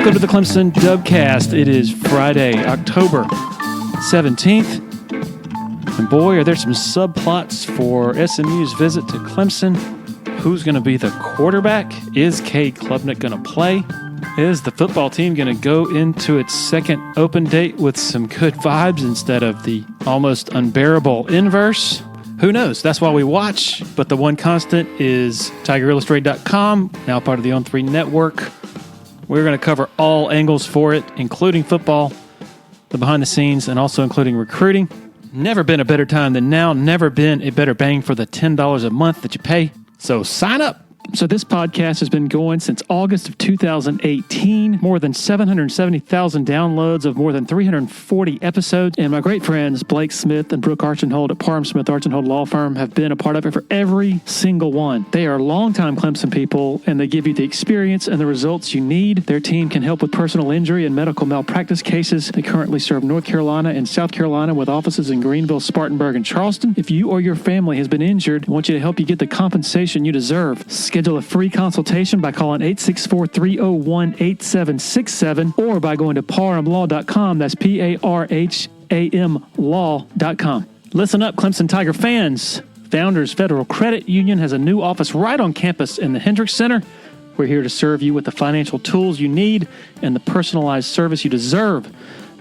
Welcome to the Clemson Dubcast. It is Friday, October 17th. And boy, are there some subplots for SMU's visit to Clemson. Who's going to be the quarterback? Is Cade Klubnik going to play? Is the football team going to go into its second open date with some good vibes instead of the almost unbearable inverse? Who knows? That's why we watch. But the one constant is TigerIllustrated.com, now part of the On3 network. We're going to cover all angles for it, including football, the behind the scenes, and also including recruiting. Never been a better time than now. Never been a better bang for the $10 a month that you pay. So sign up. So this podcast has been going since August of 2018, more than 770,000 downloads of more than 340 episodes. And my great friends, Blake Smith and Brooke Archenhold at Parham Smith Archenhold Law Firm, have been a part of it for every single one. They are longtime Clemson people, and they give you the experience and the results you need. Their team can help with personal injury and medical malpractice cases. They currently serve North Carolina and South Carolina with offices in Greenville, Spartanburg, and Charleston. If you or your family has been injured, I want you to help you get the compensation you deserve. Schedule a free consultation by calling 864-301-8767 or by going to parhamlaw.com. That's P-A-R-H-A-M law.com. Listen up, Clemson Tiger fans. Founders Federal Credit Union has a new office right on campus in the Hendricks Center. We're here to serve you with the financial tools you need and the personalized service you deserve.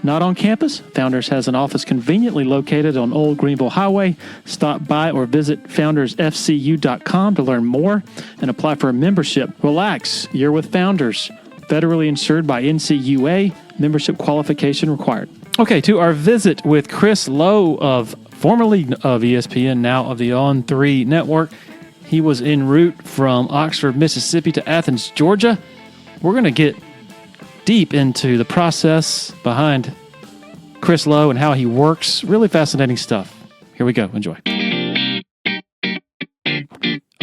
Not on campus, Founders has an office conveniently located on Old Greenville Highway. Stop by or visit foundersfcu.com to learn more and apply for a membership. Relax, you're with Founders. Federally insured by NCUA. Membership qualification required. Okay, to our visit with Chris Lowe, formerly of ESPN, now of the On3 network. He was en route from Oxford, Mississippi to Athens, Georgia. We're going to get deep into the process behind Chris Lowe and how he works. Really fascinating stuff. Here we go. Enjoy.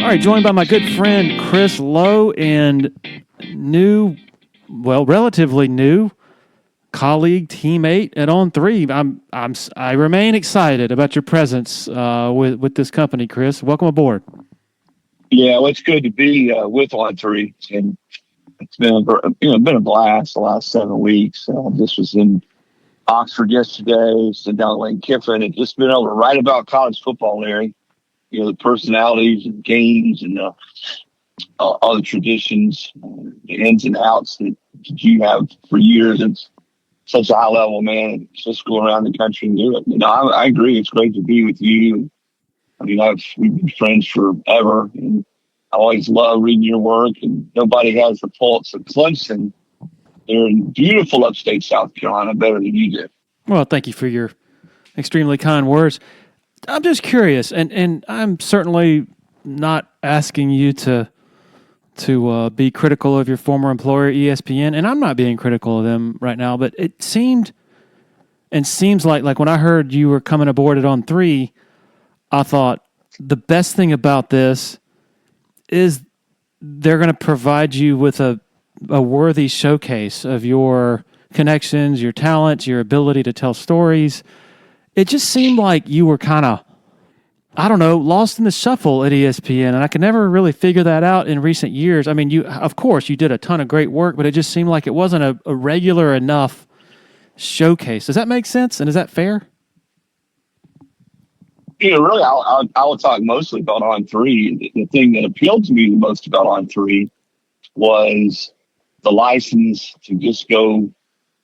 All right, joined by my good friend Chris Lowe and relatively new colleague, teammate at On3. I remain excited about your presence with this company, Chris. Welcome aboard. Yeah, well, it's good to be with On3, and it's been a blast the last 7 weeks. This was in Oxford yesterday. Sitting down with Lane Kiffin, and just been able to write about college football, Larry. The personalities and games and all the traditions, the ins and outs that you have for years. It's such a high level, man. Just go around the country and do it. I agree. It's great to be with you. We've been friends forever, and I always love reading your work, and nobody has the pulse of Clemson. They're in beautiful upstate South Carolina, better than you do. Well, thank you for your extremely kind words. I'm just curious, and I'm certainly not asking you to be critical of your former employer, ESPN, and I'm not being critical of them right now, but it seemed and seems like when I heard you were coming aboard at On3, I thought the best thing about this is they're going to provide you with a worthy showcase of your connections, your talents, your ability to tell stories. It just seemed like you were kind of, lost in the shuffle at ESPN, and I could never really figure that out in recent years. I mean, you did a ton of great work, but it just seemed like it wasn't a regular enough showcase. Does that make sense, and is that fair? Really, I will talk mostly about On3. The thing that appealed to me the most about On3 was the license to just go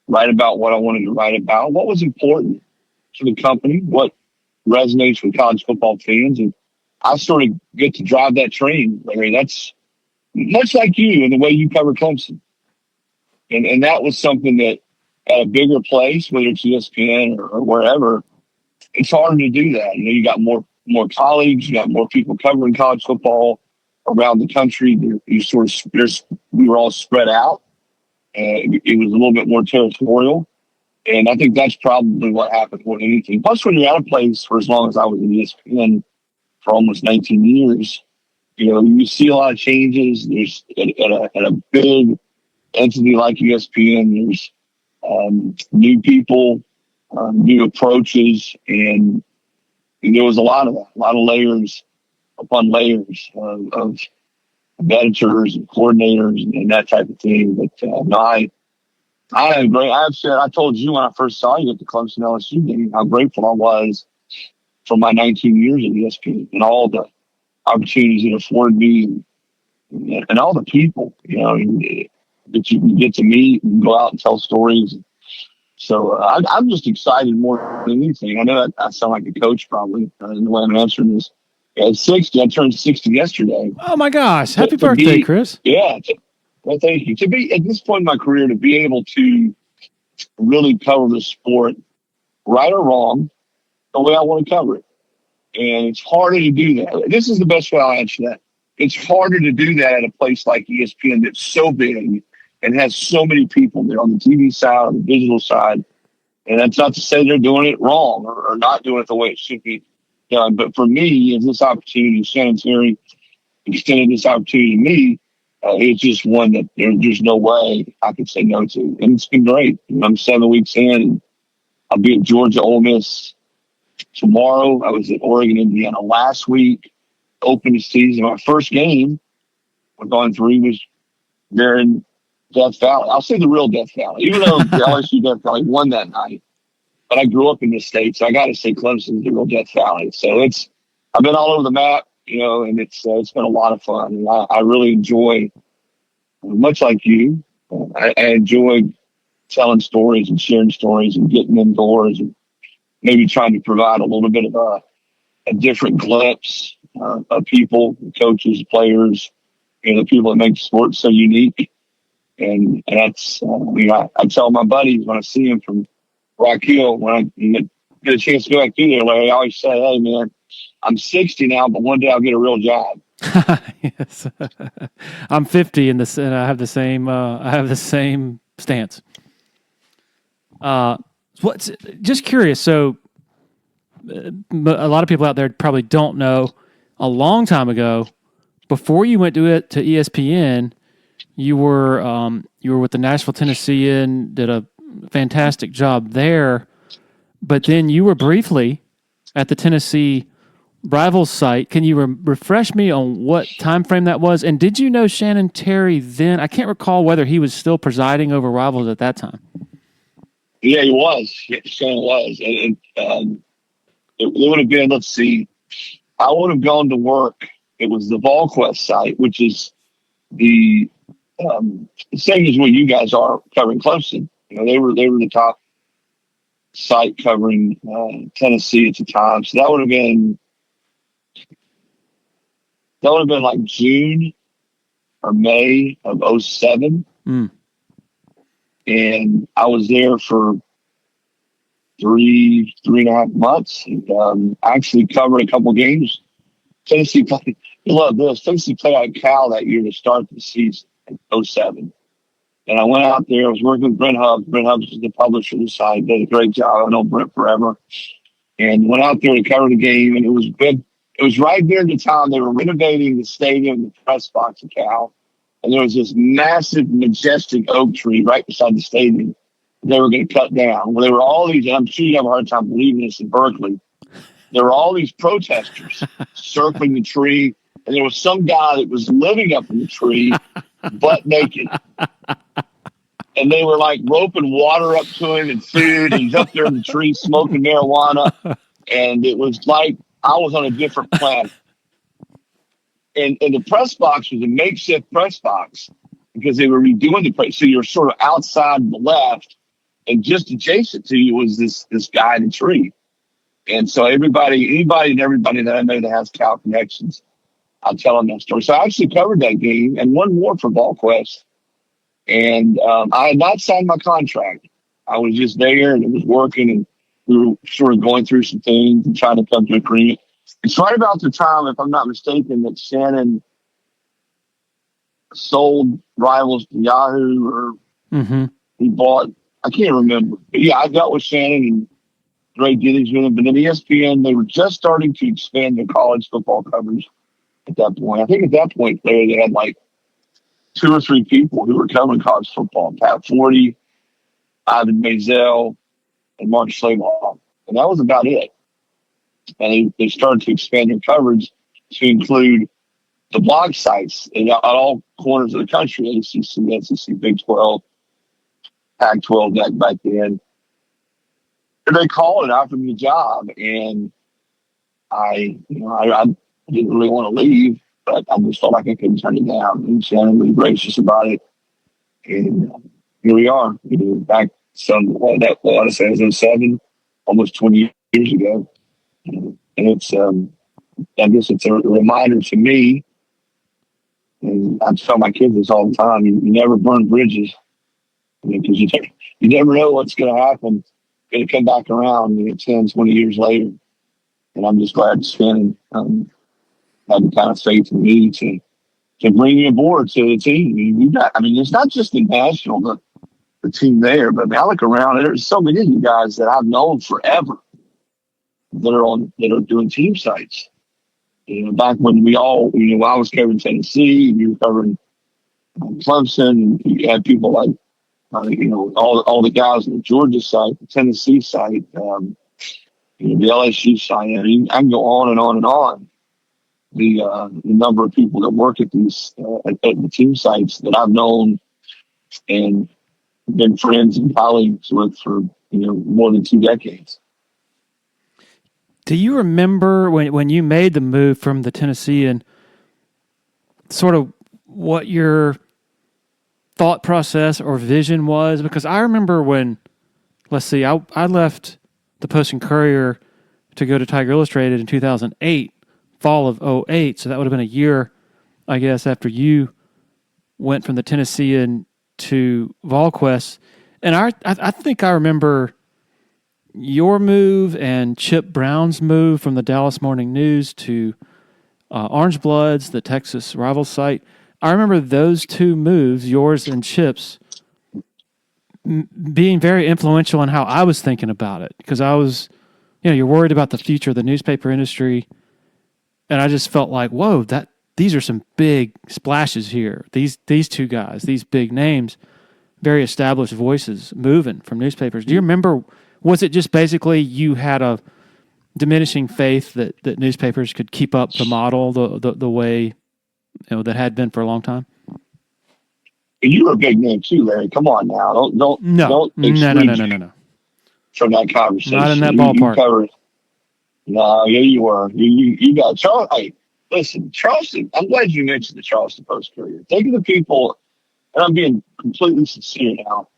write about what I wanted to write about, what was important to the company, what resonates with college football fans. And I sort of get to drive that train, Larry. That's much like you and the way you cover Clemson. And that was something that at a bigger place, whether it's ESPN or wherever, it's harder to do that. You got more colleagues, you got more people covering college football around the country. We were all spread out, and it was a little bit more territorial. And I think that's probably what happened more than anything. Plus, when you're at a place for as long as I was in ESPN for almost 19 years, you see a lot of changes. There's at a big entity like ESPN, there's new people, new approaches, and there was a lot of layers upon layers of editors and coordinators and that type of thing. But I had great. I told you when I first saw you at the Clemson LSU game how grateful I was for my 19 years at ESPN and all the opportunities it afforded me and all the people, that you can get to meet and go out and tell stories. So I'm just excited more than anything. I know that I sound like a coach probably in the way I'm answering this. At 60, I turned 60 yesterday. Oh my gosh! Happy birthday, Chris! Yeah. Well, thank you. To be at this point in my career, to be able to really cover the sport, right or wrong, the way I want to cover it. And it's harder to do that. This is the best way I'll answer that. It's harder to do that at a place like ESPN that's so big and has so many people there on the TV side, on the digital side. And that's not to say they're doing it wrong or not doing it the way it should be done. But for me, is this opportunity, Shannon Terry extended this opportunity to me, it's just one that there's no way I could say no to. And it's been great. I'm 7 weeks in, and I'll be at Georgia, Ole Miss tomorrow. I was at Oregon, Indiana last week, opened the season. My first game with on 3 was there in Death Valley. I'll say the real Death Valley, even though the LSU Death Valley won that night. But I grew up in this state, so I got to say Clemson's the real Death Valley. So I've been all over the map, and it's been a lot of fun. And I really enjoy, much like you, I enjoy telling stories and sharing stories and getting indoors and maybe trying to provide a little bit of a different glimpse of people, coaches, players, the people that make the sport so unique. And that's, I tell my buddies when I see them from Rock Hill, when I get a chance to go back through there, Larry, I always say, hey, man, I'm 60 now, but one day I'll get a real job. Yes. I'm 50 and I have the same stance. Just curious. So a lot of people out there probably don't know, a long time ago, before you went to ESPN, you were with the Nashville Tennessean, did a fantastic job there, but then you were briefly at the Tennessee Rivals site. Can you refresh me on what time frame that was? And did you know Shannon Terry then? I can't recall whether he was still presiding over Rivals at that time. Yeah, he was. Shannon was. And it would have been, let's see, I would have gone to work. It was the Volquest site, which is the same as what you guys are covering Clemson. They were the top site covering Tennessee at the time. So that would have been like June or May of 2007. And I was there for three and a half months. And actually covered a couple games. Tennessee played. You love this. Tennessee played out Cal that year to start the season in 2007. And I went out there. I was working with Brent Hubbs. Brent Hubbs is the publisher of the site. Did a great job. I know Brent forever. And went out there to cover the game. And it was good. It was right there at the time they were renovating the stadium, the press box of Cal. And there was this massive, majestic oak tree right beside the stadium they were going to cut down. Well, there were all these, and I'm sure you have a hard time believing this in Berkeley. There were all these protesters circling the tree, and there was some guy that was living up in the tree, butt naked. And they were like roping water up to him and food, and he's up there in the tree smoking marijuana. And it was like I was on a different planet. And the press box was a makeshift press box because they were redoing the press. So you're sort of outside the left, and just adjacent to you was this guy in the tree. And so anybody that I know that has Cal connections, I'll tell them that story. So I actually covered that game and one more for Volquest. And I had not signed my contract. I was just there and it was working, and we were sort of going through some things and trying to come to an agreement. It's right about the time, if I'm not mistaken, that Shannon sold Rivals to Yahoo, or he bought, I can't remember. But yeah, I dealt with Shannon and great dealings with him. But then ESPN, they were just starting to expand their college football coverage at that point. I think at that point, they had like 2 or 3 people who were covering college football: Pat Forty, Ivan Maisel, and Mark Schlabach. And that was about it. And they started to expand their coverage to include the blog sites in all corners of the country: ACC, SEC, Big 12. Pac-12 back then. And they called and offered me a job, and I didn't really want to leave, but I just felt like I couldn't turn it down. And Shannon was gracious about it, and here we are. Back I say it was 07, almost 20 years ago, and it's I guess it's a reminder to me, and I tell my kids this all the time: you never burn bridges, because you never know what's going to happen. Going to come back around 10, 20 years later. And I'm just glad Shannon had the kind of faith in me to bring me aboard to the team. It's not just the national, the team there, but I look around and there's so many of you guys that I've known forever that are doing team sites. Back when I was covering Tennessee, you were covering Clemson, you had people like, all the guys on the Georgia site, the Tennessee site, the LSU site. I can go on and on and on. The number of people that work at these at the team sites that I've known and been friends and colleagues with for more than 2 decades. Do you remember when you made the move from the Tennessean, sort of what your thought process or vision was? Because I remember when, I left the Post and Courier to go to Tiger Illustrated in 2008, fall of 2008. So that would have been a year, I guess, after you went from the Tennessean to Volquest. And I think I remember your move and Chip Brown's move from the Dallas Morning News to Orange Bloods, the Texas rival site. I remember those 2 moves, yours and Chip's, being very influential in how I was thinking about it. Because I was, you're worried about the future of the newspaper industry. And I just felt like, whoa, these are some big splashes here. These 2 guys, these big names, very established voices moving from newspapers. Do you remember, was it just basically you had a diminishing faith that newspapers could keep up the model the way that had been for a long time? You were a big name too, Larry. Come on now, don't No. From that conversation. Not in that ballpark. No, yeah, you were. You got Charles. Hey, listen, Charleston. I'm glad you mentioned the Charleston Post Courier. Think of the people, and I'm being completely sincere now.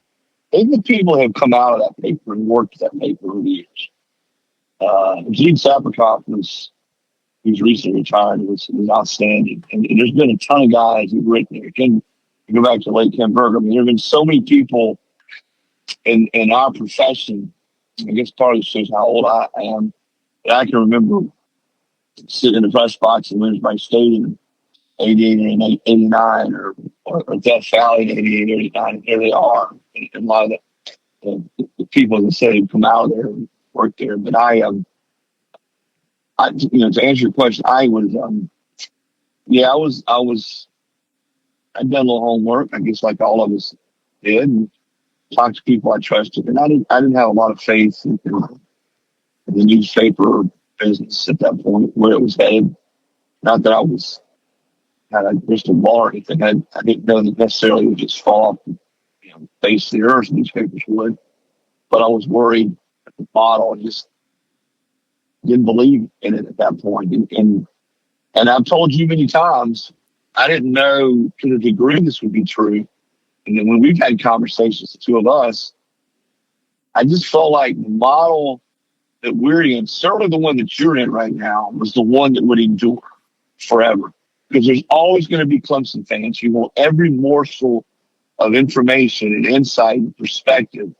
Think of the people who have come out of that paper and worked at that paper over the years. Gene Saprikoff who's recently retired, was outstanding. And there's been a ton of guys who've written there. You go back to Lake Ken Berger. There have been so many people in our profession. I guess part of this shows how old I am. But I can remember sitting in the press box in Williams-Brice Stadium in 88 and 89 or Death Valley in 88 or 89. And here they are. And a lot of the people that say come out of there and work there. But to answer your question, I'd done a little homework, I guess, like all of us did, and talked to people I trusted. And I didn't have a lot of faith in the newspaper business at that point, where it was headed. Not that I had a crystal ball or anything. I didn't know that necessarily it would just fall off the face of the earth, newspapers would. But I was worried at the model. I just didn't believe in it at that point. And I've told you many times, I didn't know to the degree this would be true. And then when we've had conversations, the 2 of us, I just felt like the model that we're in, certainly the one that you're in right now, was the one that would endure forever. Because there's always going to be Clemson fans who want every morsel of information and insight and perspective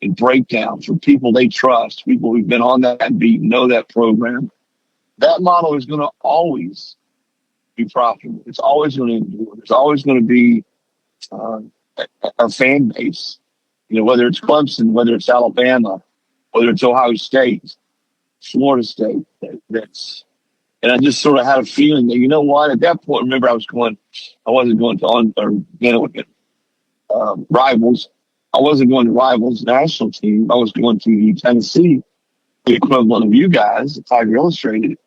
and breakdown from people they trust, people who've been on that beat, know that program. That model is going to always be profitable. It's always going to endure. There's always going to be a fan base, whether it's Clemson, whether it's Alabama, whether it's Ohio State, Florida State. And I just sort of had a feeling that, at that point, remember I wasn't going to rivals. I wasn't going to rivals national team. I was going to the Tennessee, the equivalent of you guys, Tiger Illustrated.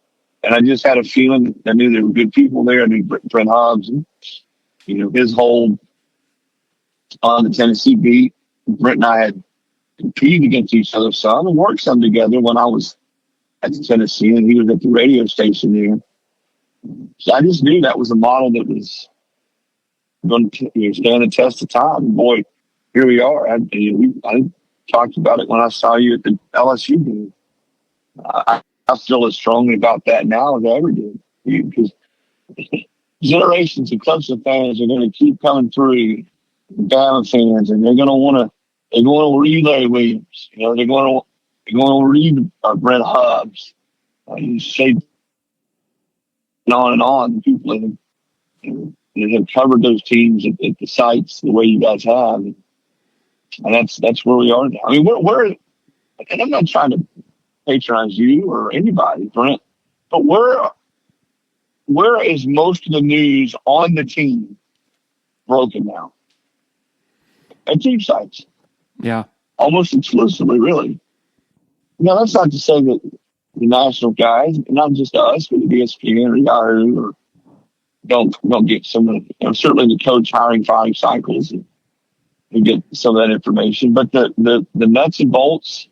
And I just had a feeling. I knew there were good people there. I knew Brent Hobbs and, his hold on the Tennessee beat. Brent and I had competed against each other some and worked some together when I was at the Tennessean and he was at the radio station there. So I just knew that was a model that was going to stand the test of time. And boy, here we are. I talked about it when I saw you at the LSU game. I feel as strongly about that now as I ever did. Because generations of Clemson fans are going to keep coming through, Bama fans, and they're going to want to read Larry Williams. They're going to read Brent Hubbs. You say on and on. People that have covered those teams at the sites the way you guys have, and that's where we are now. I mean, we're and I'm not trying to patronize you or anybody, Brent, but where is most of the news on the team broken now? At team sites. Yeah. Almost exclusively, really. Now, that's not to say that the national guys, not just us, but the ESPN or Yahoo, or don't get some of certainly the coach hiring, firing cycles and get some of that information. But the nuts and bolts,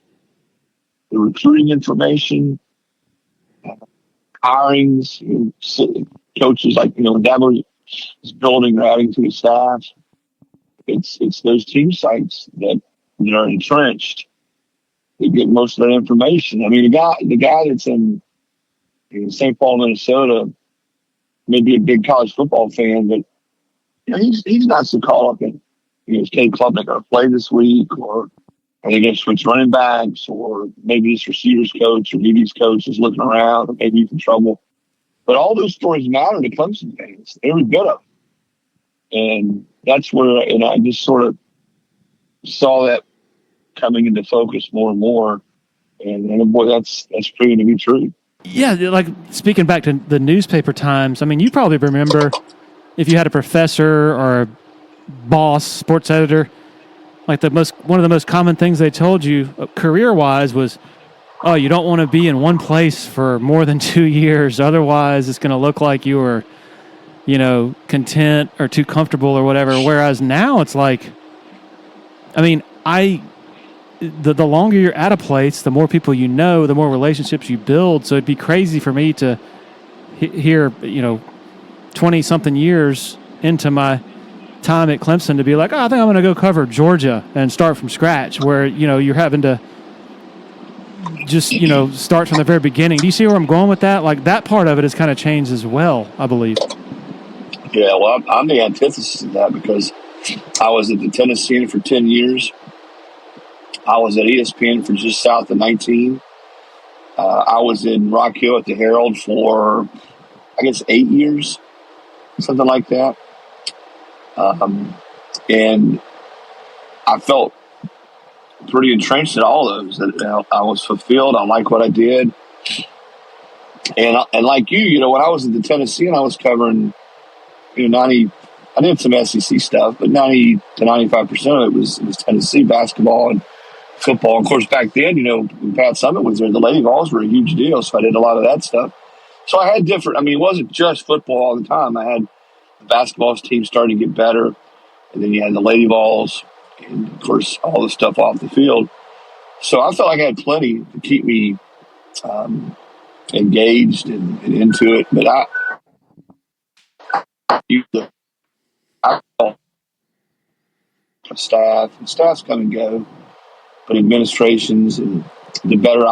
the recruiting information, hirings, coaches like, Dabo is building or adding to his staff. It's those team sites that are entrenched that get most of that information. I mean, the guy that's in St. Paul, Minnesota, may be a big college football fan, but he's not so caught up in is Cade Klubnik going to play this week, or are they going to switch running backs, or maybe his receivers coach or maybe his coach is looking around, or maybe he's in trouble. But all those stories matter to Clemson fans, every bit of them. And that's where, and I just sort of saw that coming into focus more and more. And boy, that's proving to be true. Yeah, like speaking back to the newspaper times, I mean, you probably remember if you had a professor or a boss, sports editor, like one of the most common things they told you career-wise was, oh, you don't want to be in one place for more than 2 years. Otherwise, it's going to look like you were, content or too comfortable or whatever. Whereas now it's like, I mean, the longer you're at a place, the more people you know, the more relationships you build. So it'd be crazy for me to hear, 20-something years into my time at Clemson to be like, oh, I think I'm going to go cover Georgia and start from scratch, where, you're having to just, start from the very beginning. Do you see where I'm going with that? Like, that part of it has kind of changed as well, I believe. Yeah, well, I'm the antithesis of that because I was at the Tennessean for 10 years. I was at ESPN for just south of 19. I was in Rock Hill at the Herald for, I guess, 8 years, something like that. And I felt pretty entrenched in all those. I was fulfilled. I liked what I did. And like you, when I was at the Tennessean, I was covering, I did some SEC stuff, but 90 to 95% of it was Tennessee basketball and football. Of course, back then, when Pat Summitt was there, the Lady Vols were a huge deal, so I did a lot of that stuff. So I had different, it wasn't just football all the time. I had the basketball team starting to get better, and then you had the Lady Vols, and, of course, all the stuff off the field. So I felt like I had plenty to keep me engaged and into it. But I felt staffs come and go, but administrations, and the better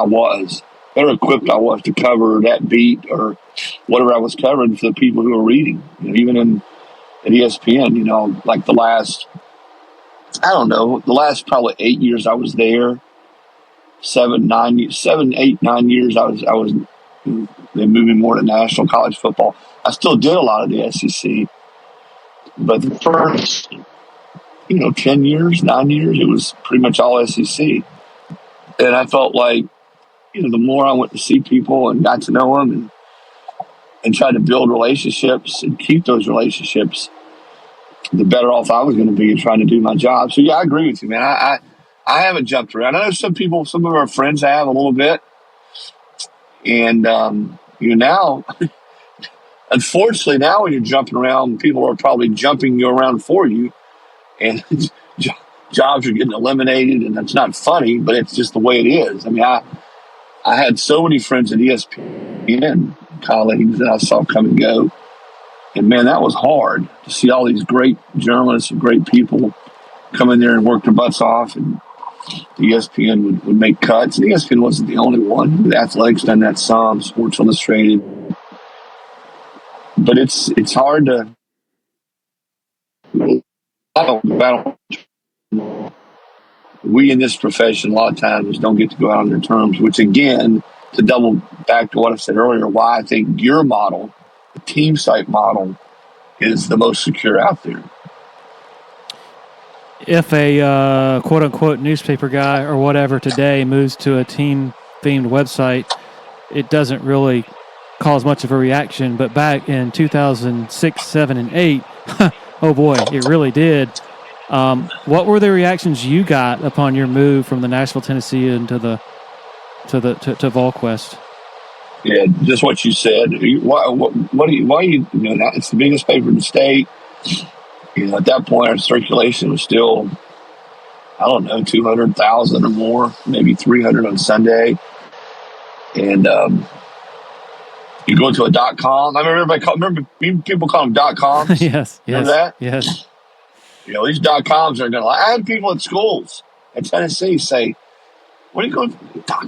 equipped I was to cover that beat or whatever I was covering for the people who were reading. Even at ESPN, like the last probably 8 years I was there, 7, 8, 9 years I was moving more to national college football. I still did a lot of the SEC, but the first 10 years, 9 years, it was pretty much all SEC. And I felt like, the more I went to see people and got to know them and tried to build relationships and keep those relationships, the better off I was going to be in trying to do my job. So, yeah, I agree with you, man. I haven't jumped around. I know some of our friends have a little bit. And, now, unfortunately, now when you're jumping around, people are probably jumping you around for you. And jobs are getting eliminated, and that's not funny, but it's just the way it is. I mean, I had so many friends at ESPN, colleagues that I saw come and go. And, man, that was hard to see all these great journalists and great people come in there and work their butts off. And ESPN would make cuts. And ESPN wasn't the only one. The Athletics done that some, Sports Illustrated. But it's hard to battle. We in this profession a lot of times don't get to go out on their terms, which, again, to double back to what I said earlier, why I think your model, the team site model, is the most secure out there. If a quote-unquote newspaper guy or whatever today moves to a team-themed website, it doesn't really cause much of a reaction. But back in 2006, 7, and 8, oh boy, it really did. What were the reactions you got upon your move from the Nashville Tennessean to Volquest? Yeah, just what you said. Why you know, it's the biggest paper in the state. You know, at that point, our circulation was still, I don't know, 200,000 or more, maybe 300 on Sunday. And you go to a .com. I remember people call them .coms. Yes. Remember that? Yes. You know, these .coms are going to. I had people at schools in Tennessee say, "What are you going?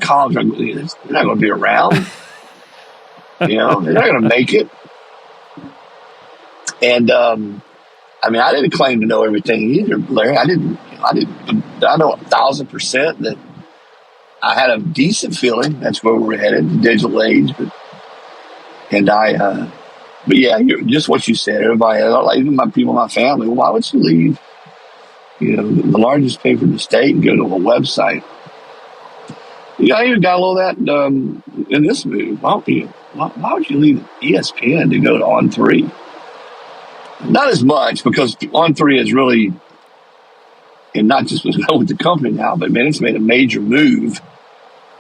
.coms are they're not going to be around. You know, they're not going to make it." And I mean, I didn't claim to know everything either, Larry. I know 1,000% that I had a decent feeling that's where we're headed, the digital age. But yeah, just what you said. Everybody, like even my people, my family. Well, why would you leave, you know, the largest paper in the state and go to a website? You know, I even got a little of that in this move. Why would you leave ESPN to go to On3? Not as much, because On3 is really, and not just with the company now, but man, it's made a major move,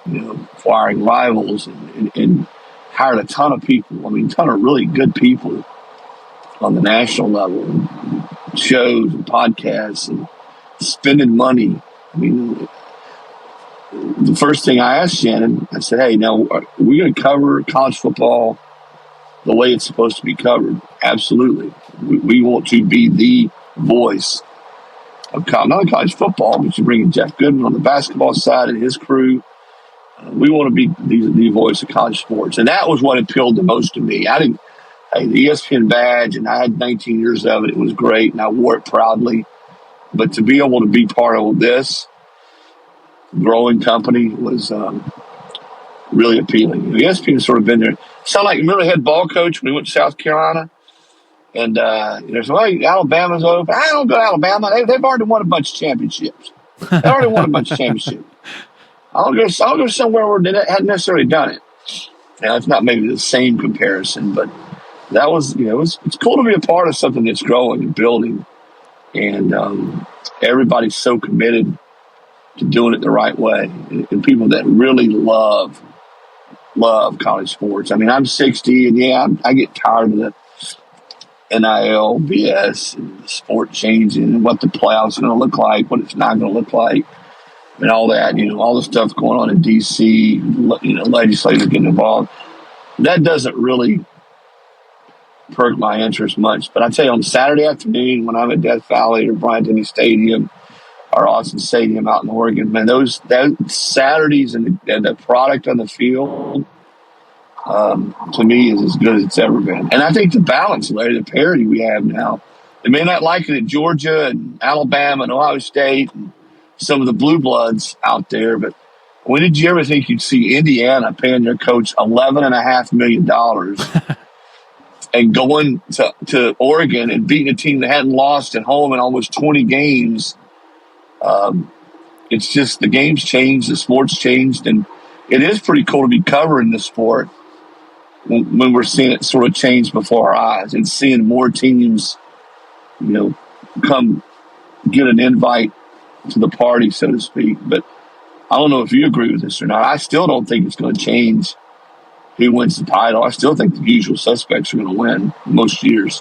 you know, acquiring rivals and hired a ton of people. I mean, a ton of really good people on the national level, and shows and podcasts and spending money. I mean, the first thing I asked Shannon, I said, "Hey, now are we going to cover college football the way it's supposed to be covered?" Absolutely. We want to be the voice of not only college football, but you bring in Jeff Goodman on the basketball side and his crew. We want to be the voice of college sports. And that was what appealed the most to me. The ESPN badge, and I had 19 years of it. It was great, and I wore it proudly. But to be able to be part of this growing company was really appealing. ESPN has sort of been there. Sound like, remember the head ball coach when he went to South Carolina? And there's, well, Alabama's open. I don't go to Alabama. They've already won a bunch of championships. They already won a bunch of championships. I'll go somewhere where they hadn't necessarily done it. Now, it's not maybe the same comparison, but that was, you know, it's cool to be a part of something that's growing and building. And everybody's so committed to doing it the right way. And people that really love college sports. I mean, I'm 60, and yeah, I get tired of the NIL BS and the sport changing and what the playoffs are going to look like, what it's not going to look like, and all that, you know, all the stuff going on in D.C., you know, legislators getting involved. That doesn't really perk my interest much. But I tell you, on Saturday afternoon when I'm at Death Valley or Bryant-Denny Stadium or Austin Stadium out in Oregon, man, those Saturdays and the product on the field, to me, is as good as it's ever been. And I think the balance, Larry, the parity we have now, they may not like it at Georgia and Alabama and Ohio State and some of the blue bloods out there, but when did you ever think you'd see Indiana paying their coach $11.5 million and going to Oregon and beating a team that hadn't lost at home in almost 20 games? It's just the game's changed, the sport's changed, and it is pretty cool to be covering the sport when we're seeing it sort of change before our eyes and seeing more teams, you know, come get an invite to the party, so to speak. But I don't know if you agree with this or not. I still don't think it's going to change who wins the title. I still think the usual suspects are going to win most years.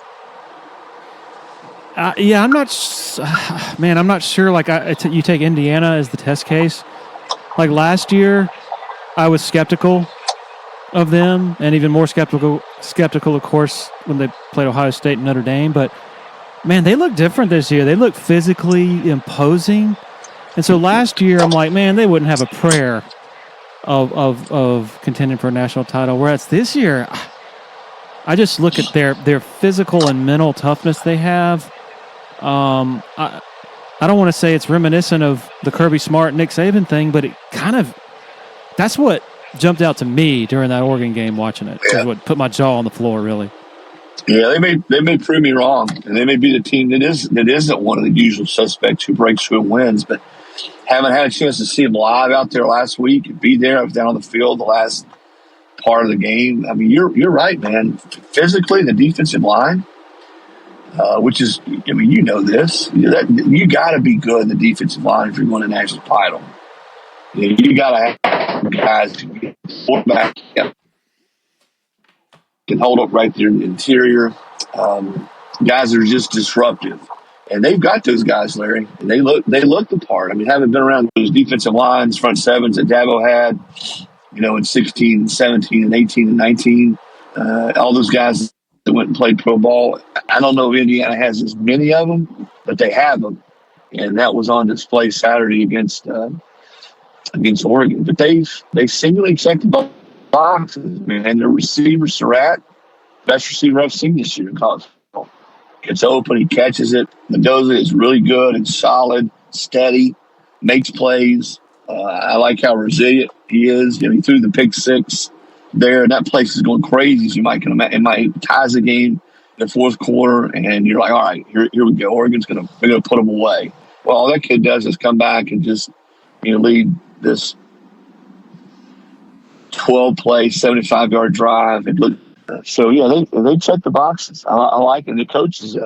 Yeah, I'm not. Man, I'm not sure. Like, you take Indiana as the test case. Like last year, I was skeptical of them, and even more skeptical, of course, when they played Ohio State and Notre Dame. But man, they look different this year. They look physically imposing. And so last year, I'm like, man, they wouldn't have a prayer of contending for a national title. Whereas this year, I just look at their physical and mental toughness they have. I don't want to say it's reminiscent of the Kirby Smart, Nick Saban thing, but it kind of, that's what jumped out to me during that Oregon game watching it. Yeah. Is what put my jaw on the floor, really. Yeah, they may prove me wrong, and they may be the team that isn't one of the usual suspects who breaks through and wins. But haven't had a chance to see them live out there last week and be there. I was down on the field the last part of the game. I mean, you're right, man. Physically, the defensive line, which is, I mean, you know this. You got to be good in the defensive line if you're going to national title. You got to have guys who get quarterback can hold up right there in the interior. Guys that are just disruptive. And they've got those guys, Larry, and they look the part. I mean, having been around those defensive lines, front sevens that Dabo had, in 16 and 17 and 18 and 19, all those guys that went and played pro ball. I don't know if Indiana has as many of them, but they have them. And that was on display Saturday against Oregon. But they singularly checked the boxes, man. And their receiver, Surratt, best receiver I've seen this year in college football. Gets open, he catches it. Mendoza is really good and solid, steady, makes plays. I like how resilient he is. He threw the pick six there, and that place is going crazy. So you might ties the game in the fourth quarter, and you're like, all right, here we go. Oregon's they're gonna put them away. Well, all that kid does is come back and just lead this 12-play, 75-yard drive. And look, so yeah, they check the boxes. I like it. The coach is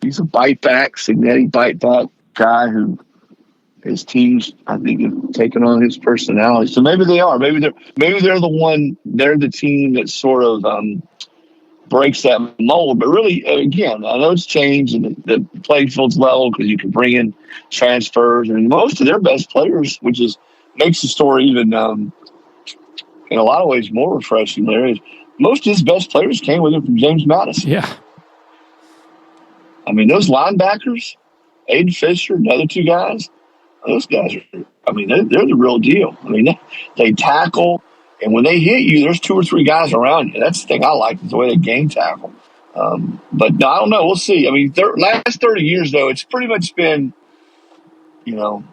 he's a bite back, Signetti bite back guy who his teams, I think, have taken on his personality. So maybe they are. Maybe they're the one. They're the team that sort of breaks that mold. But really, again, I know it's changed and the playing field's level because you can bring in transfers and most of their best players, which makes the story even in a lot of ways more refreshing. There is most of his best players came with him from James Madison. Yeah, I mean those linebackers, Aiden Fisher, and the other two guys. Those guys are, I mean, they're the real deal. I mean, they tackle, and when they hit you, there's two or three guys around you. That's the thing I like, is the way they game tackle. But no, I don't know. We'll see. I mean, last 30 years, though, it's pretty much been, you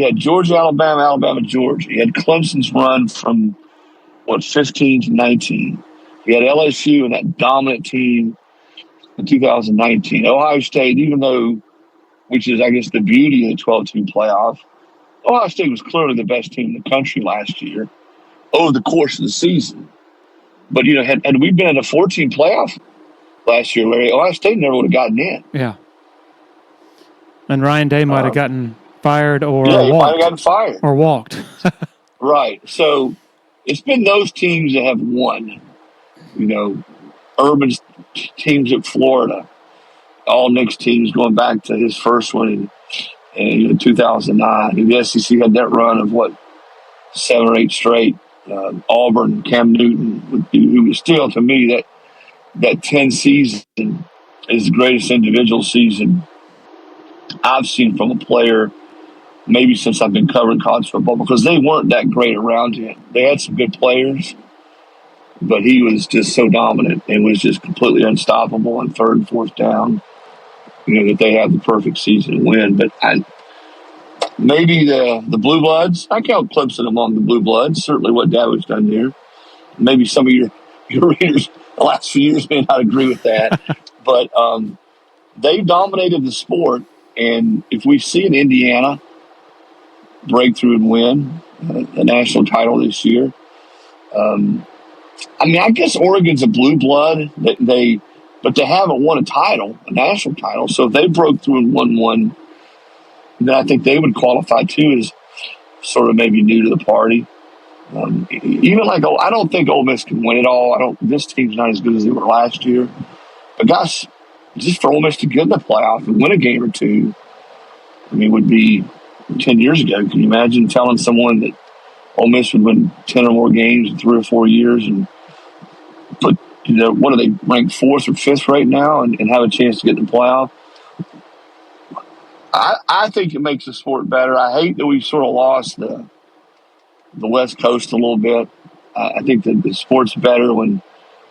had Georgia, Alabama, Georgia. You had Clemson's run from, 15 to 19. You had LSU and that dominant team in 2019. Ohio State, even though, which is, I guess, the beauty of the 12-team playoff. Ohio State was clearly the best team in the country last year over the course of the season. But, had we been in a 14 playoff last year, Larry, Ohio State never would have gotten in. Yeah. And Ryan Day might have gotten fired or walked. He might have gotten fired. Or walked. Right. So it's been those teams that have won. Urban's teams at Florida. All Nick's teams going back to his first one in 2009. And the SEC had that run of 7 or 8 straight. Auburn, Cam Newton, who was still, to me, that 10 season is the greatest individual season I've seen from a player maybe since I've been covering college football, because they weren't that great around him. They had some good players, but he was just so dominant and was just completely unstoppable on third and fourth down. That they have the perfect season and win. But maybe the Blue Bloods, I count Clemson among the Blue Bloods, certainly what Dabo's done there. Maybe some of your readers the last few years may not agree with that. But they dominated the sport. And if we see an Indiana break through and win a national title this year, I guess Oregon's a blue blood. But they haven't won a national title. So if they broke through and won one, then I think they would qualify too as sort of maybe new to the party. Even I don't think Ole Miss can win it all. This team's not as good as they were last year. But gosh, just for Ole Miss to get in the playoff and win a game or two, I mean, would be 10 years ago. Can you imagine telling someone that Ole Miss would win 10 or more games in 3 or 4 years and put, what are they, ranked 4th or 5th right now and have a chance to get in the playoff? I think it makes the sport better. I hate that we've sort of lost the West Coast a little bit. I think that the sport's better when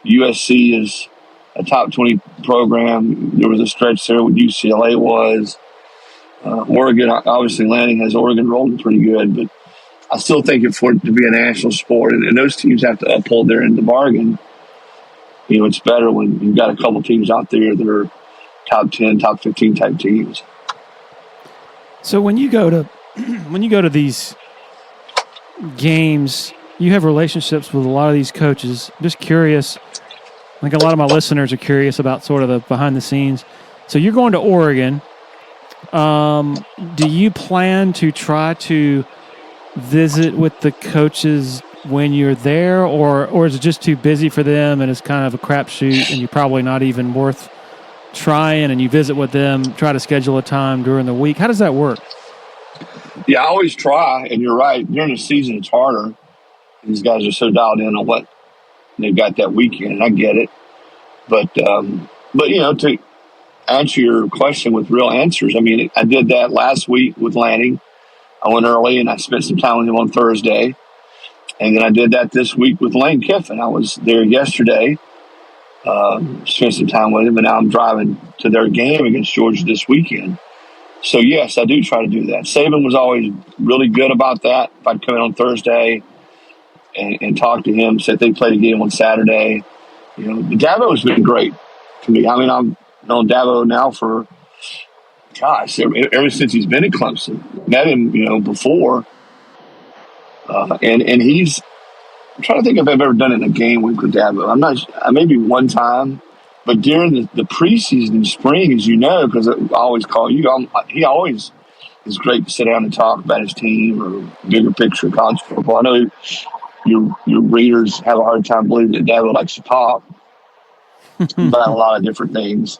USC is a top 20 program. There was a stretch there when UCLA was. Oregon, obviously Lanning has Oregon rolling pretty good, but I still think for it to be a national sport, and those teams have to uphold their end of the bargain. It's better when you've got a couple teams out there that are top 10, top 15 type teams. So when you go to these games, you have relationships with a lot of these coaches. Just curious, I think a lot of my listeners are curious about sort of the behind the scenes. So you're going to Oregon. Do you plan to try to visit with the coaches when you're there, or is it just too busy for them and it's kind of a crapshoot and you're probably not even worth trying, and you visit with them, try to schedule a time during the week? How does that work? Yeah, I always try, and you're right. During the season, it's harder. These guys are so dialed in on what they've got that weekend. I get it. But to answer your question with real answers, I mean, I did that last week with Lanning. I went early, and I spent some time with him on Thursday. And then I did that this week with Lane Kiffin. I was there yesterday, spent some time with him, and now I'm driving to their game against Georgia this weekend. So, yes, I do try to do that. Saban was always really good about that. If I'd come in on Thursday and talk to him, said they played a game on Saturday. Dabo has been great to me. I mean, I've known Dabo now for, ever since he's been at Clemson. Met him, before. And he's, I'm trying to think if I've ever done it in a game week with Dabo. Maybe one time. But during the preseason in spring, as you know, because I always call you, he always is great to sit down and talk about his team or bigger picture of college football. I know your readers have a hard time believing that Dabo likes to talk about a lot of different things.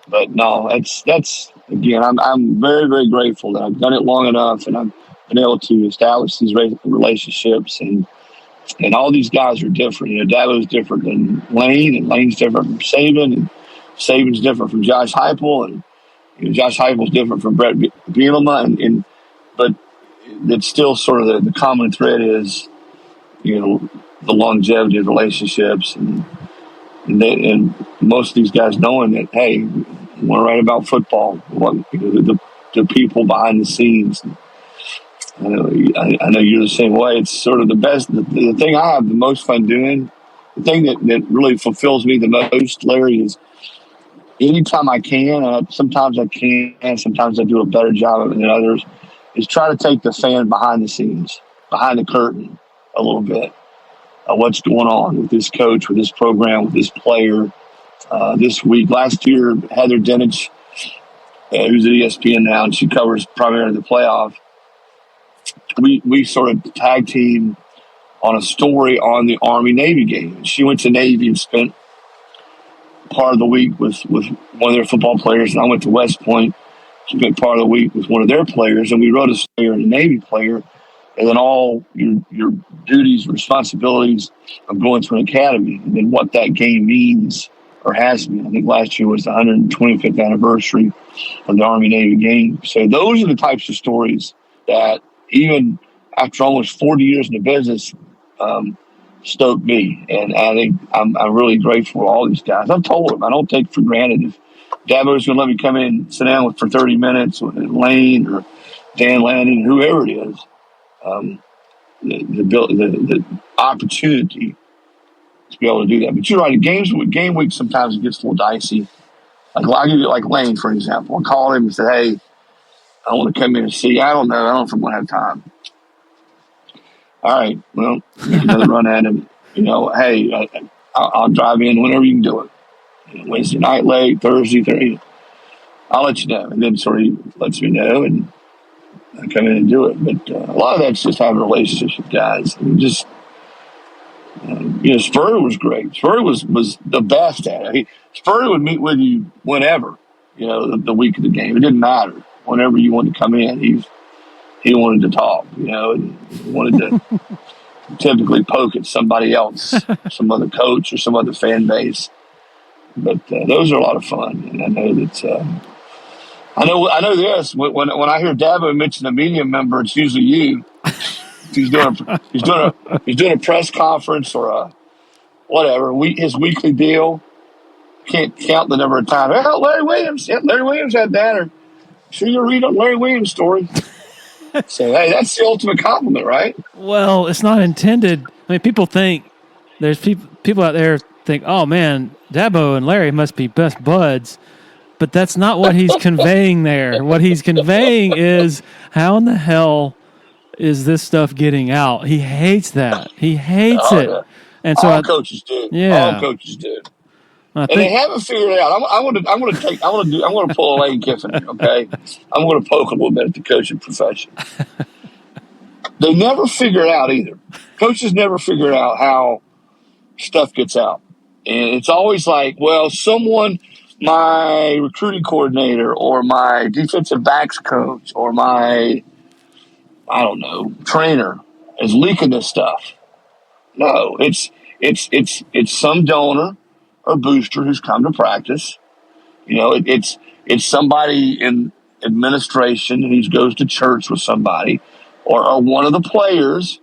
But no, that's again, I'm very, very grateful that I've done it long enough and I've been able to establish these relationships, and all these guys are different. Dabo's different than Lane, and Lane's different from Saban, and Saban's different from Josh Heupel, and Josh Heupel's different from Brett Bielema, but it's still sort of the common thread is, the longevity of relationships, and most of these guys knowing that, hey, we want to write about football, the people behind the scenes. I know you're the same way. It's sort of the best. The thing I have the most fun doing, the thing that really fulfills me the most, Larry, is anytime I can, sometimes I can, sometimes I do a better job of it than others, is try to take the fan behind the scenes, behind the curtain a little bit of what's going on with this coach, with this program, with this player. This week, last year, Heather Dinich, who's at ESPN now, and she covers primarily the playoff, we sort of tag team on a story on the Army-Navy game. She went to Navy and spent part of the week with one of their football players, and I went to West Point, spent part of the week with one of their players, and we wrote a story on a Navy player, and then all your duties, responsibilities of going to an academy, and then what that game means or has been. I think last year was the 125th anniversary of the Army-Navy game. So those are the types of stories that, even after almost 40 years in the business, stoked me. And I think I'm really grateful for all these guys. I've told them I don't take for granted if Dabo's going to let me come in and sit down for 30 minutes with Lane or Dan Lanning, whoever it is, the opportunity to be able to do that. But you're right, game week sometimes it gets a little dicey. I'll give you like Lane, for example. I called him and said, hey, I want to come in and see you. I don't know if I'm going to have time. All right, well, make another run at him. Hey, I'll drive in whenever you can do it. Wednesday night late, Thursday. I'll let you know. And then sort of lets me know, and I come in and do it. But a lot of that's just having relationships with guys. And just Spurrier was great. Spurrier was the best at it. Spurrier would meet with you whenever, the week of the game. It didn't matter. Whenever you wanted to come in, he wanted to talk, and he wanted to typically poke at somebody else, some other coach or some other fan base. But those are a lot of fun, and I know that. I know this. When I hear Dabo mention a media member, it's usually you. He's doing a press conference or a whatever. His weekly deal. Can't count the number of times. Oh, Larry Williams. Yeah, Larry Williams had that. Or sure you read a Larry Williams story. So hey, that's the ultimate compliment, right? Well, it's not intended. I mean, people think there's people out there think, oh man, Dabo and Larry must be best buds. But that's not what he's conveying there. What he's conveying is how in the hell is this stuff getting out? He hates that. He hates it. Yeah. And so all coaches do. Yeah. All coaches do. And they haven't figured it out. I'm going to pull a Lane Kiffin here, okay? I'm going to poke a little bit at the coaching profession. They never figure it out either. Coaches never figure out how stuff gets out. And it's always like, well, my recruiting coordinator or my defensive backs coach or my, I don't know, trainer is leaking this stuff. No, it's some donor or booster who's come to practice. It's somebody in administration who goes to church with somebody, or one of the players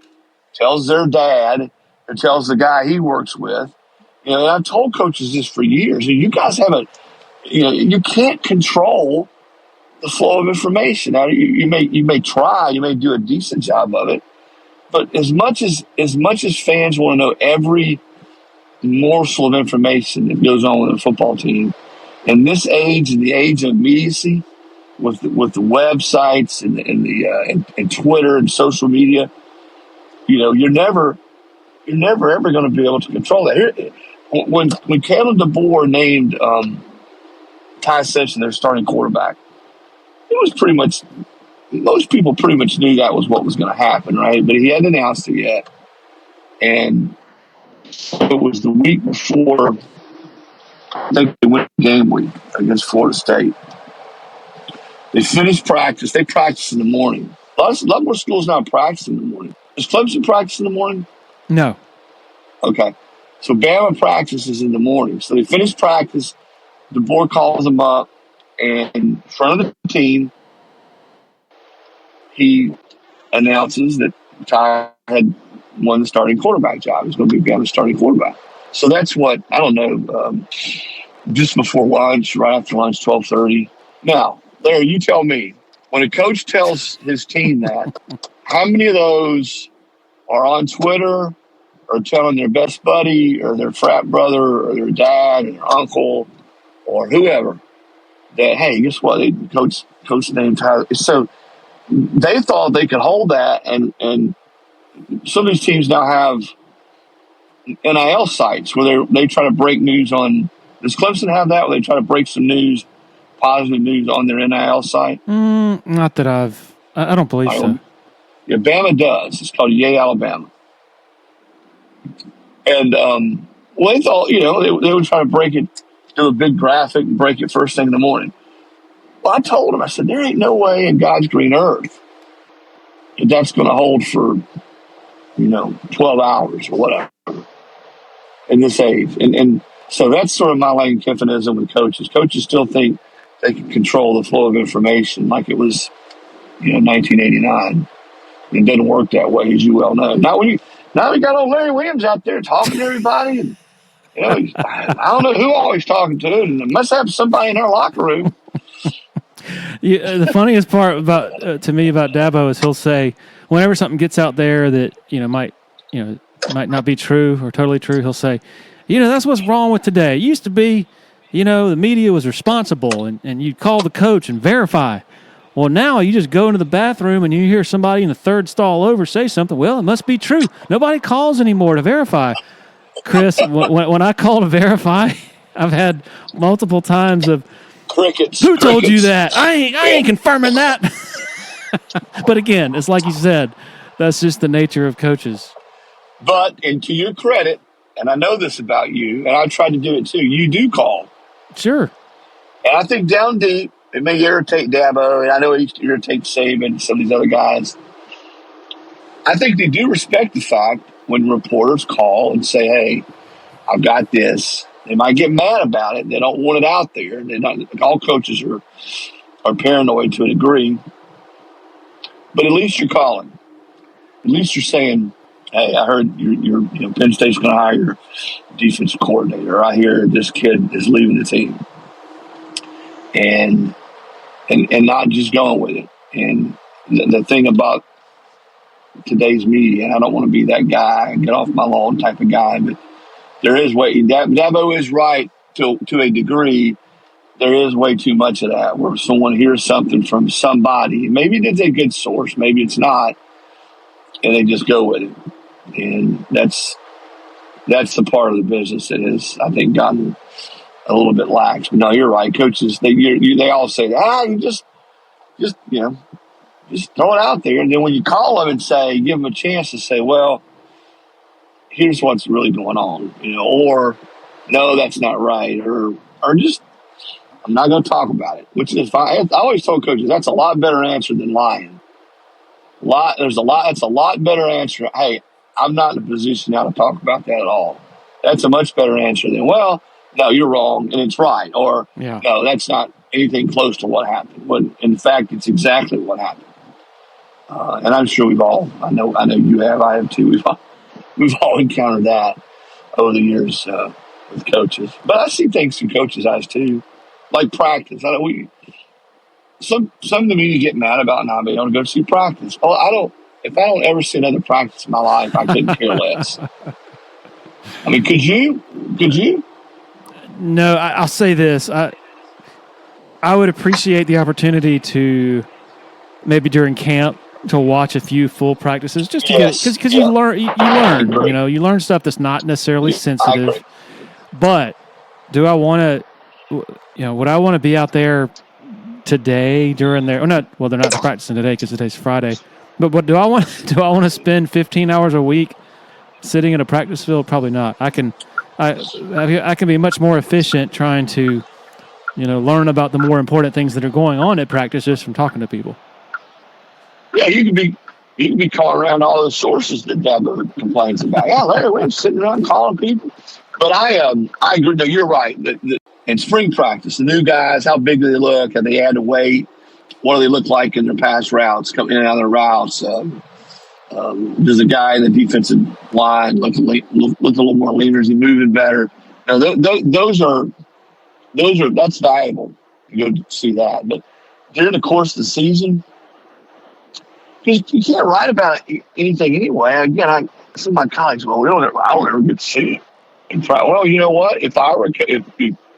tells their dad or tells the guy he works with. And I've told coaches this for years. And you guys haven't. You can't control the flow of information. Now you may try, you may do a decent job of it, but as much as fans want to know every morsel of information that goes on with a football team, in this age, in the age of immediacy, with the websites and Twitter and social media, you're never ever going to be able to control that. Here, when Kalen DeBoer named Ty Simpson their starting quarterback, it was pretty much, most people pretty much knew that was what was going to happen, right? But he hadn't announced it yet. And it was the week before, I think they went game week against Florida State. They finished practice. They practice in the morning. A lot more schools now practice in the morning. Does Clemson practice in the morning? No. Okay. So Bama practices in the morning. So they finish practice. The board calls them up, and in front of the team, he announces that Ty had won the starting quarterback job. He's going to be Bama's starting quarterback. So that's what, I don't know, just before lunch, right after lunch, 12:30. Now, Larry, you tell me, when a coach tells his team that, how many of those are on Twitter or telling their best buddy or their frat brother or their dad or their uncle or whoever that, hey, guess what? Coach named Tyler. So they thought they could hold that, and some of these teams now have NIL sites where they try to break news on. Does Clemson have that, where they try to break some news, positive news on their NIL site? Not that I don't believe so. Yeah, Bama does. It's called Yay Alabama. And they thought, they would try to break it, do a big graphic and break it first thing in the morning. Well, I told him, I said, there ain't no way in God's green earth that that's going to hold for, 12 hours or whatever in this age. And so that's sort of my Lane Kiffinism with coaches. Coaches still think they can control the flow of information like it was, 1989. It doesn't work that way, as you well know. Now we got old Larry Williams out there talking to everybody, and I don't know who always talking to, and it must have somebody in our locker room. The funniest part to me about Dabo is he'll say, whenever something gets out there that might not be true or totally true, he'll say, that's what's wrong with today. It used to be, the media was responsible and you'd call the coach and verify. Well, now you just go into the bathroom and you hear somebody in the third stall over say something. Well, it must be true. Nobody calls anymore to verify. Chris, when I call to verify, I've had multiple times of crickets. Who told you that? I ain't confirming that. But again, it's like you said, that's just the nature of coaches. But, and to your credit, and I know this about you, and I tried to do it too, you do call. Sure. And I think down deep, it may irritate Dabo, and I know it irritates Saban and some of these other guys. I think they do respect the fact when reporters call and say, hey, I've got this. They might get mad about it. They don't want it out there. They're not, all coaches are paranoid to a degree. But at least you're calling. At least you're saying, hey, I heard Penn State's going to hire your defensive coordinator. Or I hear this kid is leaving the team. And not just going with it. And the thing about today's media, and I don't want to be that guy, get off my lawn type of guy, but there is way, Dabo is right to a degree. There is way too much of that where someone hears something from somebody. Maybe it's a good source, maybe it's not, and they just go with it. And that's the part of the business that has, I think, gotten a little bit lax. But no, you're right. Coaches, they all say, you just throw it out there. And then when you call them and say, give them a chance to say, well, here's what's really going on, or no, that's not right, or just, I'm not going to talk about it, which is fine. I always told coaches that's a lot better answer than lying. That's a lot better answer. Hey, I'm not in a position now to talk about that at all. That's a much better answer than, well, no, you're wrong and it's right, or no, that's not anything close to what happened. When in fact, it's exactly what happened. And I'm sure I know you have, I have too. We've all encountered that over the years with coaches. But I see things through coaches' eyes too, like practice. I know some of the media get mad about not being able to go see practice. Oh, if I don't ever see another practice in my life, I couldn't care less. I mean, could you? No, I'll say this. I would appreciate the opportunity to maybe during camp to watch a few full practices just to get it, because you learn, you learn stuff that's not necessarily sensitive. But do I want to, would I want to be out there today during their? Well, they're not practicing today because today's Friday. But do I want to spend 15 hours a week sitting in a practice field? Probably not. I can be much more efficient trying to, learn about the more important things that are going on at practice just from talking to people. Yeah, you can be calling around all those sources that Dabo complains about. Yeah, Larry, we're sitting around calling people. But I agree. No, you're right. In spring practice, the new guys, how big do they look? Have they had to wait? What do they look like in their pass routes, coming in and out of their routes? Does a guy in the defensive line look a little more leaner? Is he moving better? That's valuable to go see that. But during the course of the season, because you can't write about anything anyway. Again, some of my colleagues, I don't ever get to see it. Well, you know what? If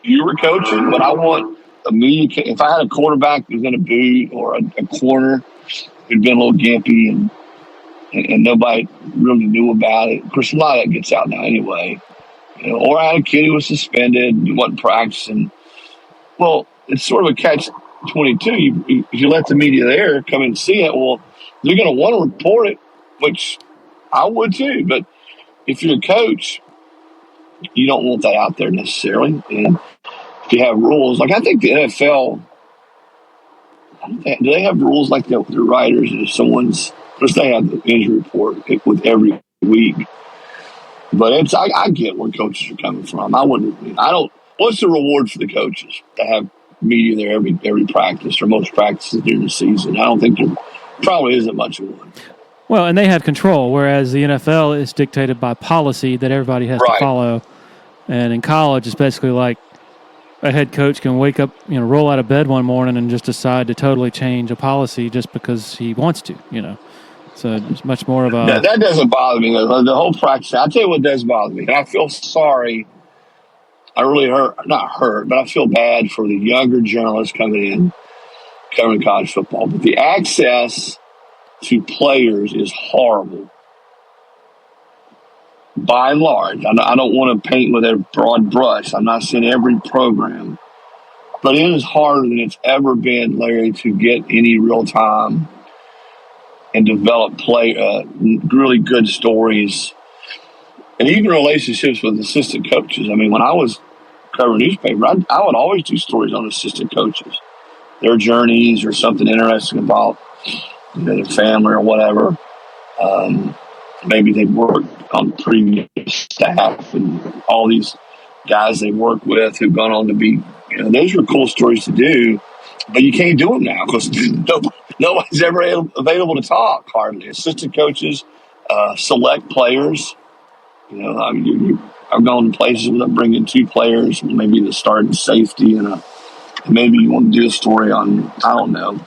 you were coaching, but I want if I had a quarterback who's in a boot or a corner who'd been a little gimpy and nobody really knew about it. Of course, a lot of that gets out now anyway. Or I had a kid who was suspended, he wasn't practicing. Well, it's sort of a catch-22. If you let the media there come and see it, well, they're going to want to report it, which I would too. But if you're a coach, you don't want that out there necessarily. And if you have rules, like I think the NFL, do they have rules like that with their writers? If someone's, of course, they have the injury report with every week. But I get where coaches are coming from. What's the reward for the coaches to have media there every practice or most practices during the season? I don't think there probably isn't much of one. Well, and they have control, whereas the NFL is dictated by policy that everybody has to follow. And in college, it's basically like a head coach can wake up, roll out of bed one morning and just decide to totally change a policy just because he wants to, So it's much more of a... That doesn't bother me. The whole practice, I'll tell you what does bother me. I feel sorry. I really not hurt, but I feel bad for the younger journalists coming in, covering college football. But the access to players is horrible. By and large, I don't want to paint with a broad brush. I'm not saying every program. But it is harder than it's ever been, Larry, to get any real time and develop really good stories. And even relationships with assistant coaches. I mean, when I was covering newspaper, I would always do stories on assistant coaches, their journeys or something interesting about their family or whatever. Maybe they've worked on previous staff and all these guys they work with who've gone on to be, those are cool stories to do, but you can't do them now because nobody's ever available to talk hardly. Assistant coaches, select players. I've gone to places where they bring in 2 players, maybe the starting safety, and maybe you want to do a story on, I don't know.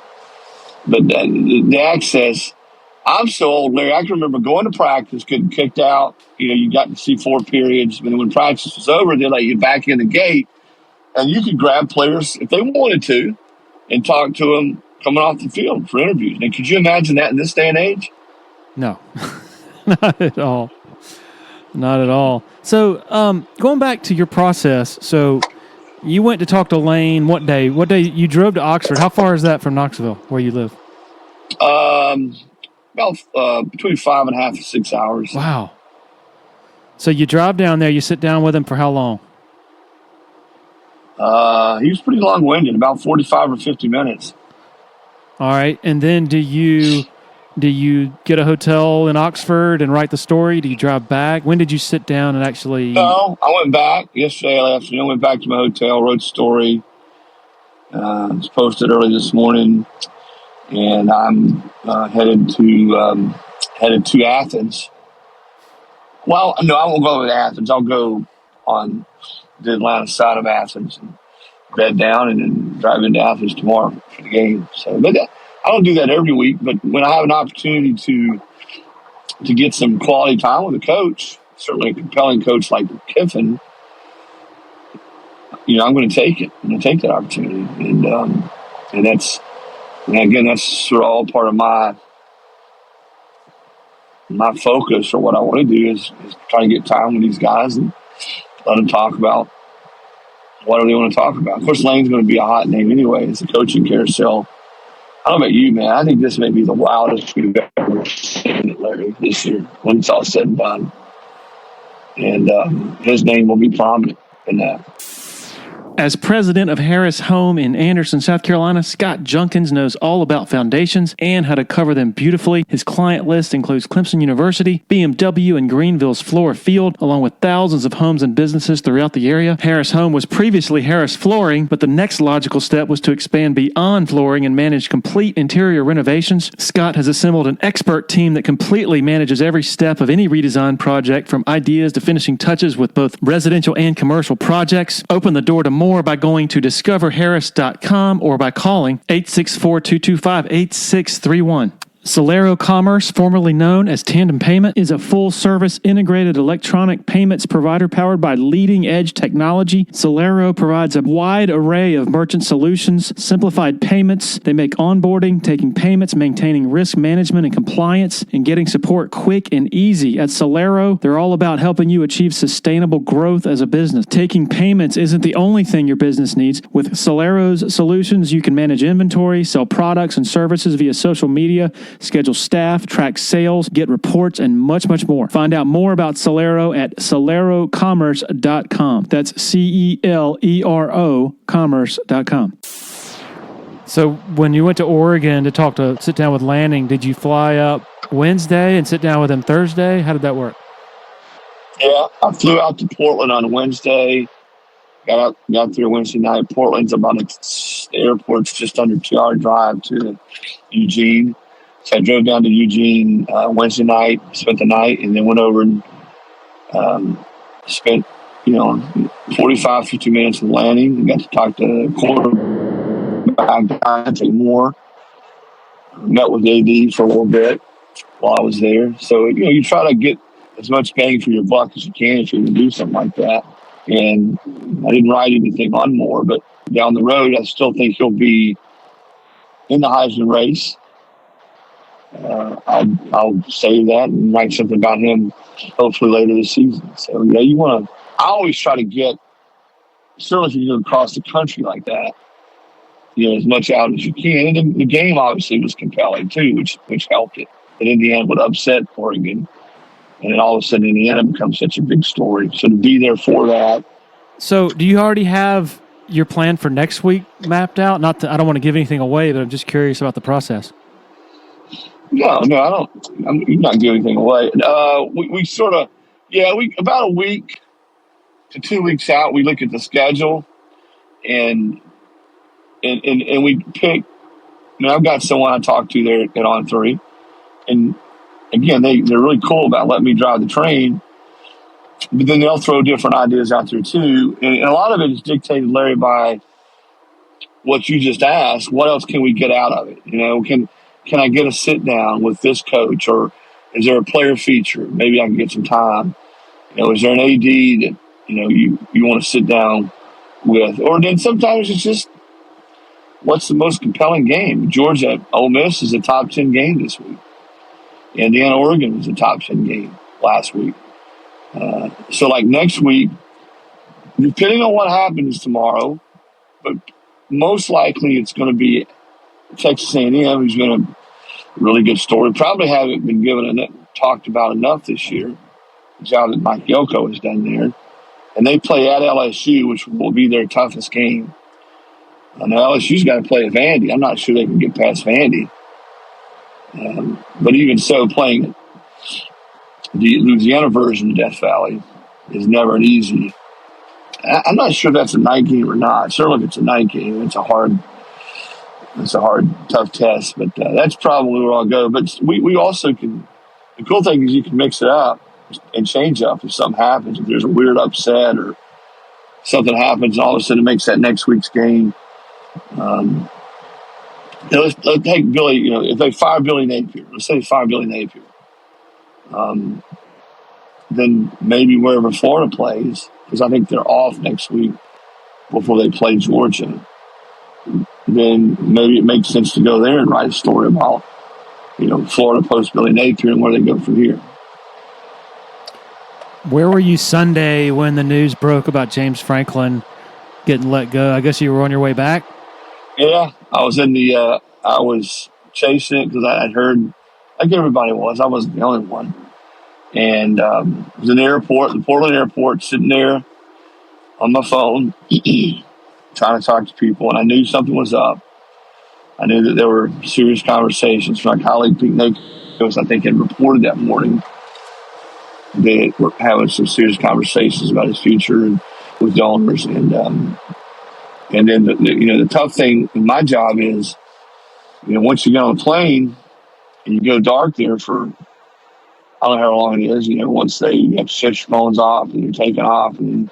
But the access, I'm so old, Larry, I can remember going to practice, getting kicked out. You got to see 4 periods. But when practice was over, they let you back in the gate, and you could grab players if they wanted to and talk to them coming off the field for interviews. And could you imagine that in this day and age? No, not at all. Not at all. So going back to your process, so you went to talk to Lane. What day? You drove to Oxford. How far is that from Knoxville, where you live? About between 5.5 and 6 hours. Wow. So you drive down there, you sit down with him for how long? He was pretty long-winded, about 45 or 50 minutes. All right. And then do you get a hotel in Oxford and write the story? Do you drive back? When did you sit down and actually? No, I went back yesterday afternoon. Went back to my hotel, wrote the story. It was posted early this morning, and I'm headed to Athens. Well, no, I won't go to Athens. I'll go on the Atlanta side of Athens and bed down, and then drive into Athens tomorrow for the game. So, but I don't do that every week. But when I have an opportunity to get some quality time with a coach, certainly a compelling coach like Kiffin, I'm going to take it. I'm going to take that opportunity, and that's sort of all part of my focus, or what I want to do is try to get time with these guys and let them talk about whatever they want to talk about. Of course, Lane's going to be a hot name anyway. It's a coaching carousel. I don't know about you, man. I think this may be the wildest we've ever seen it, Larry, this year when it's all said and done. And his name will be prominent in that. As president of Harris Home in Anderson, South Carolina, Scott Junkins knows all about foundations and how to cover them beautifully. His client list includes Clemson University, BMW, and Greenville's Floor Field, along with thousands of homes and businesses throughout the area. Harris Home was previously Harris Flooring, but the next logical step was to expand beyond flooring and manage complete interior renovations. Scott has assembled an expert team that completely manages every step of any redesign project, from ideas to finishing touches with both residential and commercial projects. Open the door to more by going to discoverharris.com or by calling 864-225-8631. Celero Commerce, formerly known as Tandem Payment, is a full-service integrated electronic payments provider powered by leading-edge technology. Celero provides a wide array of merchant solutions, simplified payments. They make onboarding, taking payments, maintaining risk management and compliance, and getting support quick and easy. At Celero, they're all about helping you achieve sustainable growth as a business. Taking payments isn't the only thing your business needs. With Celero's solutions, you can manage inventory, sell products and services via social media, schedule staff, track sales, get reports, and much, much more. Find out more about Celero at celerocommerce.com. That's CELERO commerce.com. So when you went to Oregon to sit down with Lanning, did you fly up Wednesday and sit down with him Thursday? How did that work? Yeah, I flew out to Portland on Wednesday. Got there Wednesday night. Portland's the airport's just under 2-hour drive to Eugene. So I drove down to Eugene Wednesday night, spent the night, and then went over and spent, 45, 50 minutes with Lanning. Got to talk to the quarterback, Dante Moore. Met with AD for a little bit while I was there. So, you try to get as much bang for your buck as you can if you're going to do something like that. And I didn't write anything on Moore, but down the road, I still think he'll be in the Heisman race. I'll say that and write something about him hopefully later this season. So I always try to get, certainly if you're going to cross the country like that, as much out as you can. And then the game obviously was compelling too, which helped it. That Indiana would upset Oregon. And then all of a sudden, Indiana becomes such a big story. So to be there for that. So do you already have your plan for next week mapped out? I don't want to give anything away, but I'm just curious about the process. No, I don't. I'm not giving anything away. We sort of, about a week to 2 weeks out, we look at the schedule and we pick. I've got someone I talked to there at On3, and again, they're really cool about letting me drive the train, but then they'll throw different ideas out there too. And a lot of it is dictated, Larry, by what you just asked. What else can we get out of it? Can I get a sit down with this coach, or is there a player feature? Maybe I can get some time. Is there an AD that, you want to sit down with? Or then sometimes it's just, what's the most compelling game? Georgia, Ole Miss is a top 10 game this week. Indiana, Oregon was a top 10 game last week. So like next week, depending on what happens tomorrow, but most likely it's going to be Texas A&M, who's been a really good story. Probably haven't been talked about enough this year. The job that Mike Yoko has done there. And they play at LSU, which will be their toughest game. Now LSU's got to play at Vandy. I'm not sure they can get past Vandy. But even so, playing the Louisiana version of Death Valley is never an easy. I'm not sure if that's a night game or not. Certainly, if it's a night game, it's a hard, tough test. But that's probably where I'll go. But we also can. The cool thing is you can mix it up and change up if something happens. If there's a weird upset or something happens, and all of a sudden it makes that next week's game. Let's take Billy. If they fire Billy Napier, let's say they fire Billy Napier. Then maybe wherever Florida plays, because I think they're off next week before they play Georgia, then maybe it makes sense to go there and write a story about, Florida post Billy Napier and where they go from here. Where were you Sunday when the news broke about James Franklin getting let go? I guess you were on your way back? Yeah, I was I was chasing it because I had heard, like everybody was, I wasn't the only one. And I was in the airport, the Portland airport, sitting there on my phone, trying to talk to people, and I knew something was up. I knew that there were serious conversations. My colleague, Pete Nakos, I think, had reported that morning that we're having some serious conversations about his future and with donors. And then, the tough thing in my job is, once you get on a plane and you go dark there for, I don't know how long it is, once you have to shut your phones off and you're taking off and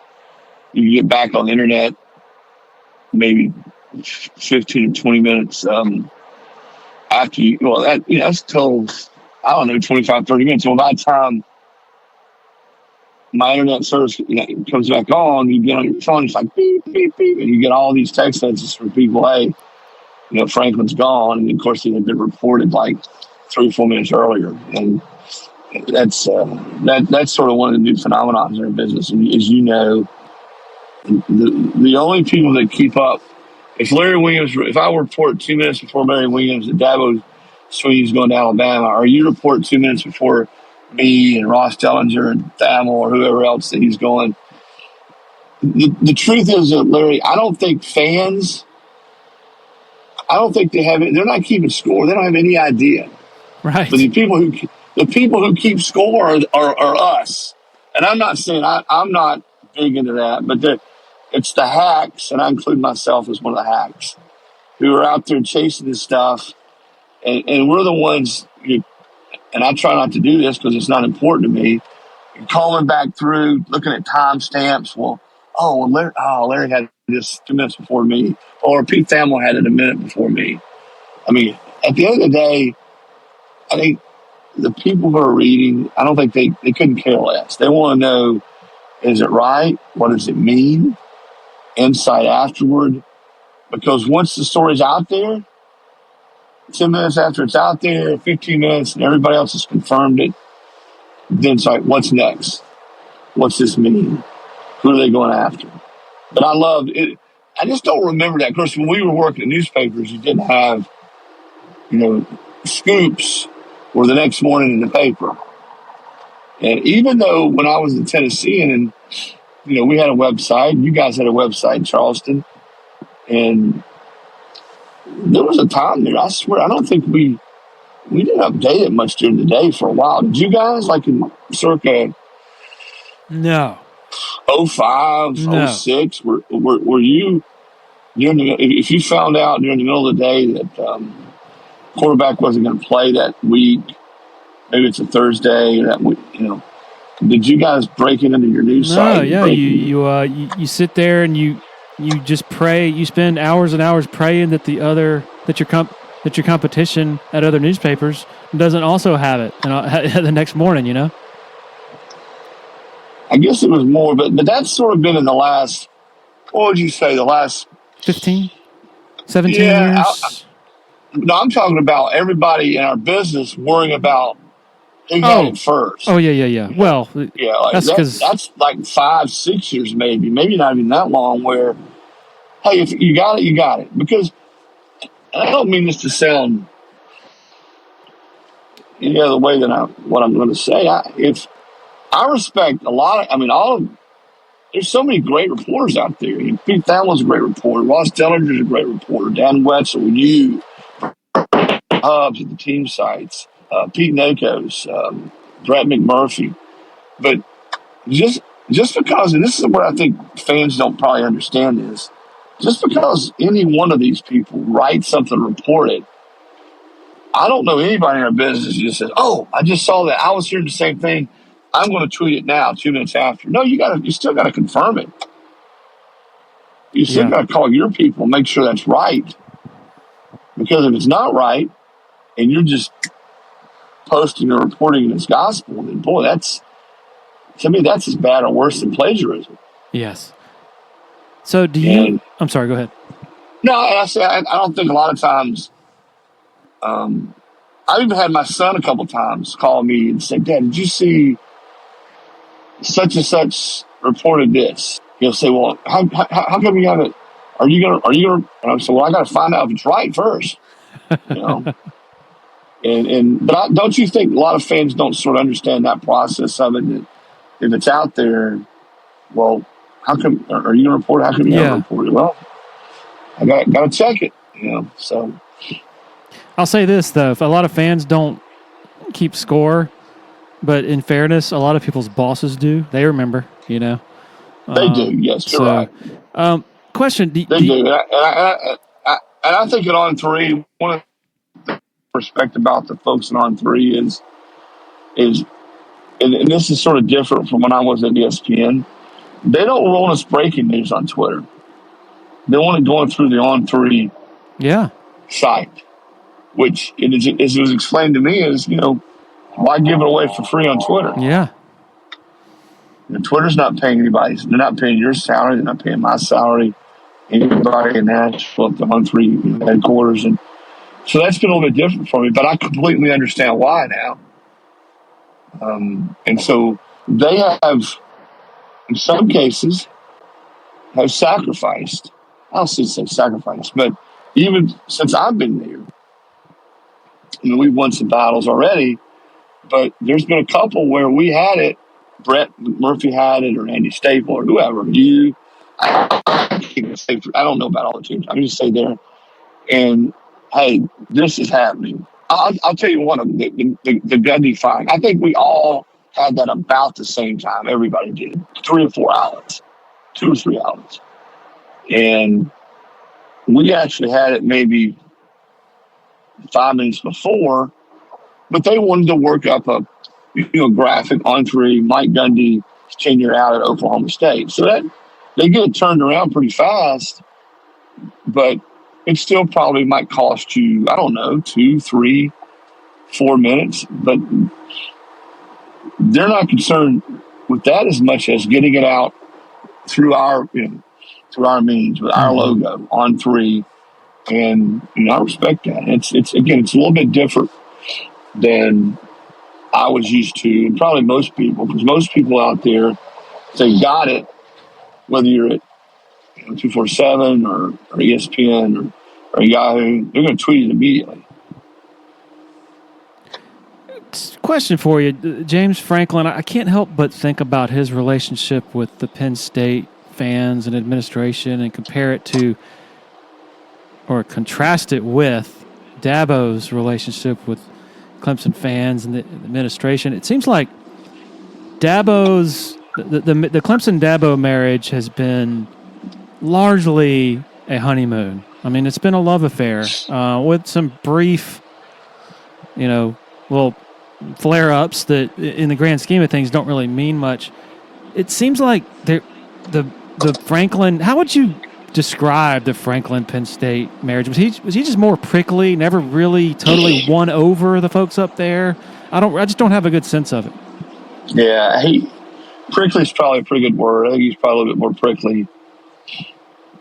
you get back on the internet maybe 15 or 20 minutes after you, that's till, I don't know, 25, 30 minutes. Well, by the time my internet service comes back on, you get on your phone, it's like beep, beep, beep, and you get all these text messages from people, hey, Franklin's gone. And of course, it had been reported like 3 or 4 minutes earlier. And that's sort of one of the new phenomena in our business. And as you know, the only people that keep up, if I report 2 minutes before Larry Williams that Dabo Swinney's going to Alabama, or you report 2 minutes before me and Ross Dellinger and Thamel or whoever else that he's going, the truth is that, Larry, I don't think fans, they're not keeping score. They don't have any idea. Right. But the people who keep score are us. And I'm not saying I'm not big into that, but it's the hacks, and I include myself as one of the hacks, who are out there chasing this stuff. And we're the ones, and I try not to do this because it's not important to me, calling back through, looking at timestamps. Larry had this 2 minutes before me, or Pete Thamel had it a minute before me. I mean, at the end of the day, I think the people who are reading, I don't think they couldn't care less. They want to know, is it right? What does it mean? Insight afterward. Because once the story's out there, 10 minutes after it's out there, 15 minutes, and everybody else has confirmed it, then it's like, what's next? What's this mean? Who are they going after? But I love it. I just don't remember that. Of course, when we were working in newspapers, you didn't have, scoops or the next morning in the paper. And even though when I was in Tennessean and, we had a website, you guys had a website in Charleston, and there was a time there, I swear, I don't think we didn't update it much during the day for a while. Did you guys, like in circa No. 05, No. 06, were you, if you found out during the middle of the day that quarterback wasn't going to play that week, maybe it's a Thursday that week, did you guys break it into your news site? No, yeah, you sit there and you just pray. You spend hours and hours praying that your competition at other newspapers doesn't also have it the next morning. I guess it was more, but that's sort of been in the last. What would you say? The last 15, 17 years. No, I'm talking about everybody in our business worrying about who got it first. Oh, yeah. Well, yeah, like that's like 5-6 years, maybe not even that long. Where, hey, if you got it, you got it. Because I don't mean this to sound any other way than what I'm going to say. I respect a lot of. There's so many great reporters out there. Pete Thamel's a great reporter. Ross Dellinger's a great reporter. Dan Wetzel, you, Hubs at the team sites, Pete Nakos, Brett McMurphy. But just because, and this is what I think fans don't probably understand is, just because any one of these people writes something, report it, I don't know anybody in our business who just says, "Oh, I just saw that. I was hearing the same thing. I'm going to tweet it now, 2 minutes after." No, you still got to confirm it. You still got to call your people and make sure that's right. Because if it's not right, and you're just posting or reporting this gospel, then boy, to me that's as bad or worse than plagiarism. Yes. So I'm sorry, go ahead. No, and I don't think a lot of times. I've even had my son a couple times call me and say, "Dad, did you see such and such reported this?" He'll say, "Well, how come you haven't? Are you gonna?" And I say, "Well, I got to find out if it's right first." But don't you think a lot of fans don't sort of understand that process of it? That if it's out there, well, how come? Are you gonna report it? How come you haven't reported it? Well, I got to check it. So. I'll say this though: if a lot of fans don't keep score, but in fairness, a lot of people's bosses do. They remember, They do. Yes, you're right. Question: They do. And I think at On Three, one of the respect about the folks at On Three is, and this is sort of different from when I was at ESPN. They don't roll us breaking news on Twitter. They want it going through the On Three, site. Which, as it was explained to me, is, why give it away for free on Twitter? Yeah. Twitter's not paying anybody. They're not paying your salary. They're not paying my salary. Anybody in Nashville at the On Three headquarters. And so that's been a little bit different for me, but I completely understand why now. And so they have, in some cases, have sacrificed. I don't say sacrifice, but even since I've been there, we've won some battles already, but there's been a couple where we had it. Brett Murphy had it, or Andy Staple, or whoever. I don't know about all the teams. I'm just say there. And hey, this is happening. I'll tell you one of them, the Gundy fine. I think we all had that about the same time. Everybody did 3 or 4 outlets, 2 or 3 outlets, and we actually had it maybe 5 minutes before, but they wanted to work up a graphic On Three, Mike Gundy tenure out at Oklahoma State. So that they get it turned around pretty fast, but it still probably might cost you, I don't know, 2, 3, 4 minutes. But they're not concerned with that as much as getting it out through our means with our logo On Three. And I respect that. It's a little bit different than I was used to, and probably most people, because most people out there, they got it, whether you're at 247 or ESPN or Yahoo, they're going to tweet it immediately. Question for you, James Franklin. I can't help but think about his relationship with the Penn State fans and administration and compare it to or contrast it with Dabo's relationship with Clemson fans and the administration. It seems like Dabo's the Clemson Dabo marriage has been largely a honeymoon. I mean, it's been a love affair with some brief, little flare-ups that, in the grand scheme of things, don't really mean much. It seems like the Franklin. How would you describe the Franklin Penn State marriage? Was he just more prickly? Never really totally won over the folks up there. I just don't have a good sense of it. Yeah, prickly is probably a pretty good word. I think he's probably a little bit more prickly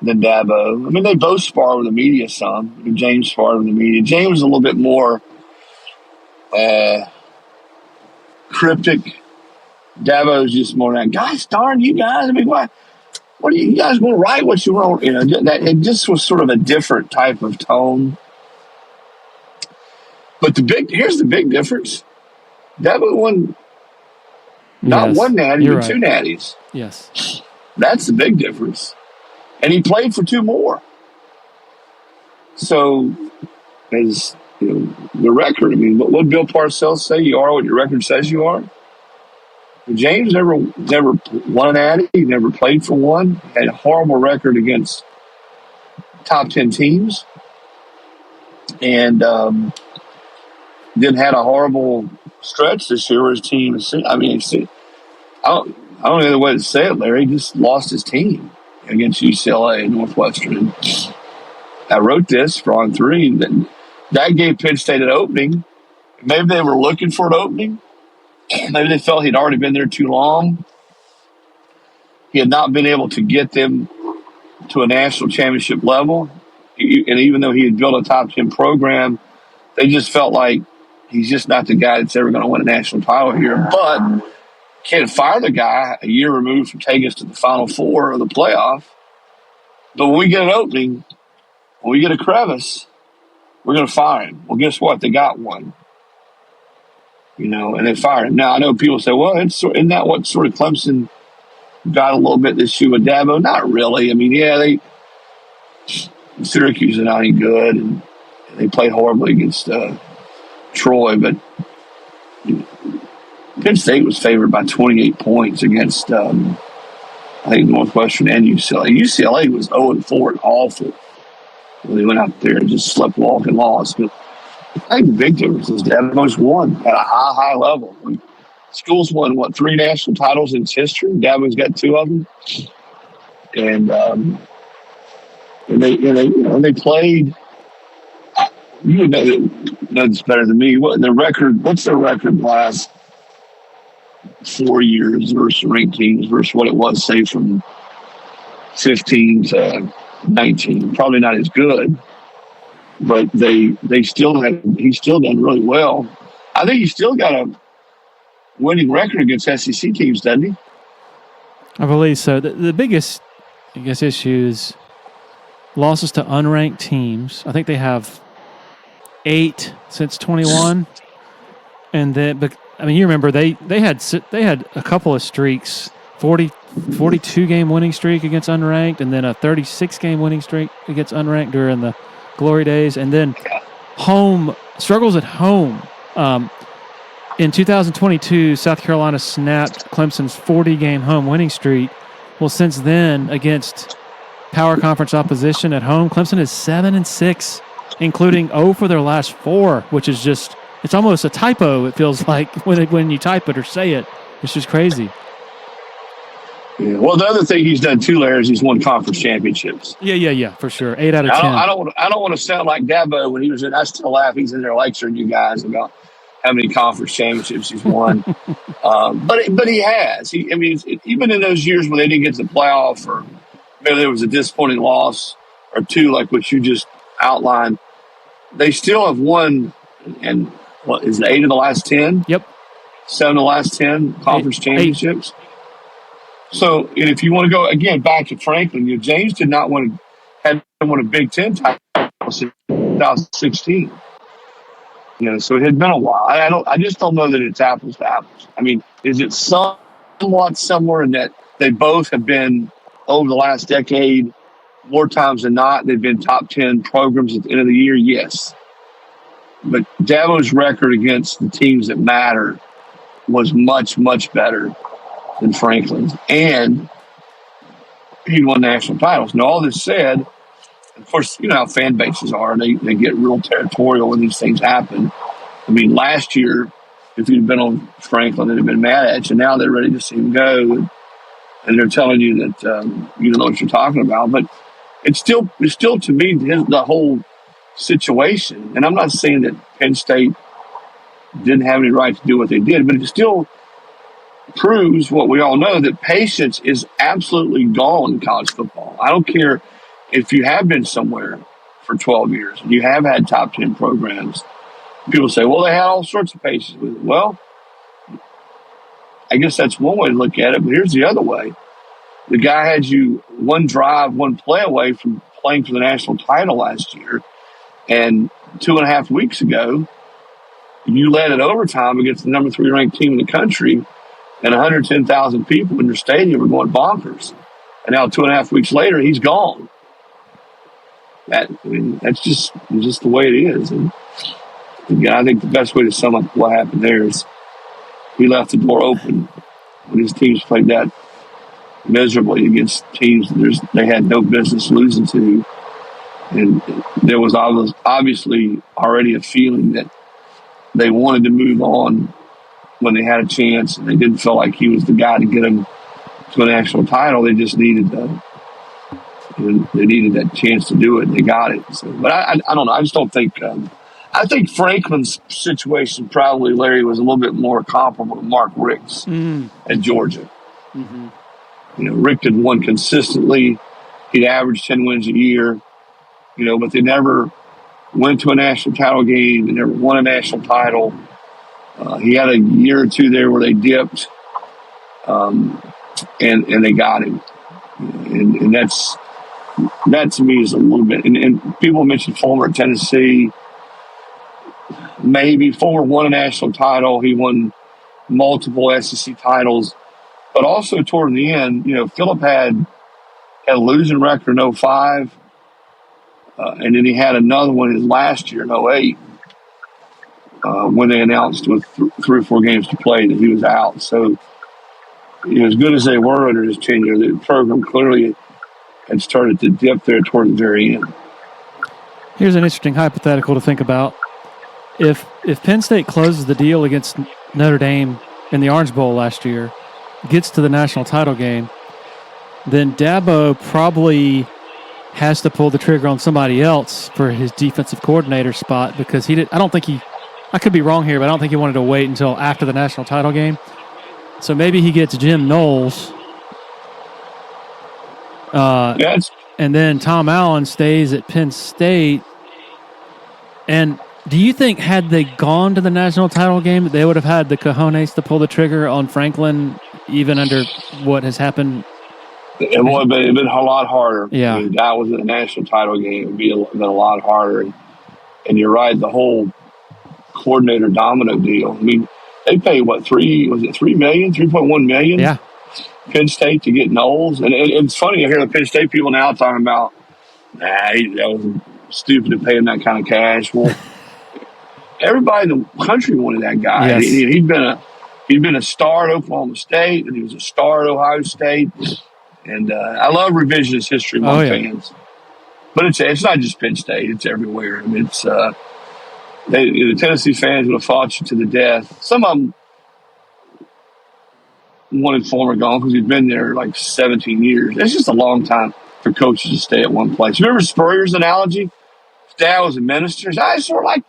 than Dabo. I mean, they both spar with the media some. James sparred with the media. James was a little bit more cryptic. Dabo's just more like, guys, darn you guys. I mean, what do you guys want to write what you want? That it just was sort of a different type of tone. But here's the big difference. Dabo won not one natty, but two natties. Yes. That's the big difference. And he played for two more. So, as the record, I mean, what would Bill Parcells say? You are what your record says you are. James never won an natty. He never played for one. Had a horrible record against top 10 teams. And then had a horrible stretch this year where his team is, I don't know the other way to say it, Larry. He just lost his team against UCLA and Northwestern. I wrote this for On 3. That gave Penn State an opening. Maybe they were looking for an opening. Maybe they felt he'd already been there too long. He had not been able to get them to a national championship level. And even though he had built a top 10 program, they just felt like he's just not the guy that's ever going to win a national title here. But can't fire the guy a year removed from taking us to the Final Four or the playoff. But when we get an opening, when we get a crevice, we're going to fire him. Well, guess what? They got one. And they fired him. Now, I know people say, well, isn't that what sort of Clemson got a little bit this year with Dabo? Not really. I mean, yeah, Syracuse are not any good, and they played horribly against Troy, but Penn State was favored by 28 points against, I think, Northwestern and UCLA. UCLA was 0-4 and awful. They went out there and just sleptwalk and lost. But I think the big difference is Dabo's won at a high level. I mean, school's won, 3 national titles in its history. Dabo's got 2 of them. And they played. You would know this better than me. What's their record last 4 years versus ranked teams versus what it was, say, from 15 to 19? Probably not as good, but he's still done really well. I think he's still got a winning record against SEC teams, doesn't he? I believe so. The biggest, I guess, issue is losses to unranked teams. I think they have 8 since 21, and then, but I mean, you remember they had a couple of streaks, 42 game winning streak against unranked, and then a 36 game winning streak against unranked during the glory days, and then struggles at home. In 2022, South Carolina snapped Clemson's 40 game home winning streak. Well, since then, against power conference opposition at home, Clemson is 7-6, including 0 for their last 4, which is just, it's almost a typo, it feels like, when you type it or say it. It's just crazy. Yeah. Well, the other thing he's done too, Larry, is he's won conference championships. Yeah, for sure. 8 out of 10. I don't want to sound like Dabo when he was in. I still laugh. He's in there lecturing you guys about how many conference championships he's won. But he has. Even in those years when they didn't get to the playoff, or maybe there was a disappointing loss or 2, like what you just outlined, they still have won. And what is it, 8 of the last 10? Yep. 7 of the last 10 conference championships. 8. So, and if you want to go again back to Franklin, James did not had won a Big Ten title since 2016. So it had been a while. I just don't know that it's apples to apples. I mean, is it somewhat similar in that they both have been over the last decade, more times than not, they've been top 10 programs at the end of the year? Yes. But Dabo's record against the teams that matter was much, much better than Franklin's. And he won national titles. Now, all this said, of course, you know how fan bases are. They get real territorial when these things happen. I mean, last year, if you'd been on Franklin, they'd have been mad at you. Now they're ready to see him go. And they're telling you that you don't know what you're talking about. But it's still to me, the whole situation. And I'm not saying that Penn State didn't have any right to do what they did, but it still proves what we all know, that patience is absolutely gone in college football. I don't care if you have been somewhere for 12 years and you have had top 10 programs. People say, well, they had all sorts of patience with it. Well, I guess that's one way to look at it, but here's the other way. The guy had you one drive, one play away from playing for the national title last year, and 2.5 weeks ago, you led in overtime against the number 3 ranked team in the country, and 110,000 people in your stadium are going bonkers. And now 2.5 weeks later, he's gone. That's just the way it is. And again, I think the best way to sum up what happened there is he left the door open when his teams played that miserably against teams that they had no business losing to. And there was obviously already a feeling that they wanted to move on when they had a chance, and they didn't feel like he was the guy to get them to a national title. They just needed that chance to do it, and they got it. So, but I don't know. I just don't think. I think Franklin's situation probably, Larry, was a little bit more comparable to Mark Richt's at Georgia. Mm-hmm. Richt had won consistently. He'd averaged 10 wins a year. But they never went to a national title game. They never won a national title. He had a year or two there where they dipped, and they got him. And that to me is a little bit. And people mentioned Fulmer at Tennessee. Maybe Fulmer won a national title. He won multiple SEC titles. But also toward the end, Phillip had a losing record in 2005. And then he had another one his last year in 2008. When they announced with 3 or 4 games to play that he was out. So, as good as they were under his tenure, the program clearly had started to dip there toward the very end. Here's an interesting hypothetical to think about. If Penn State closes the deal against Notre Dame in the Orange Bowl last year, gets to the national title game, then Dabo probably has to pull the trigger on somebody else for his defensive coordinator spot, because I could be wrong here, but I don't think he wanted to wait until after the national title game. So maybe he gets Jim Knowles. And then Tom Allen stays at Penn State. And do you think had they gone to the national title game, they would have had the cojones to pull the trigger on Franklin, even under what has happened? It would have been a lot harder. Yeah. If that was in a national title game, it would been a lot harder. And you're right, the whole coordinator domino deal. I mean, they paid $3 million, $3.1 million? Yeah. Penn State to get Knowles. And it's funny, I hear the Penn State people now talking about, that was stupid to pay him that kind of cash. Well, everybody in the country wanted that guy. Yes. He'd been a star at Oklahoma State, and he was a star at Ohio State. And I love revisionist history among fans. But it's not just Penn State. It's everywhere. I mean, it's the Tennessee fans would have fought you to the death. Some of them wanted Fulmer gone because he'd been there like 17 years. It's just a long time for coaches to stay at one place. Remember Spurrier's analogy? His dad was a minister. I sort of like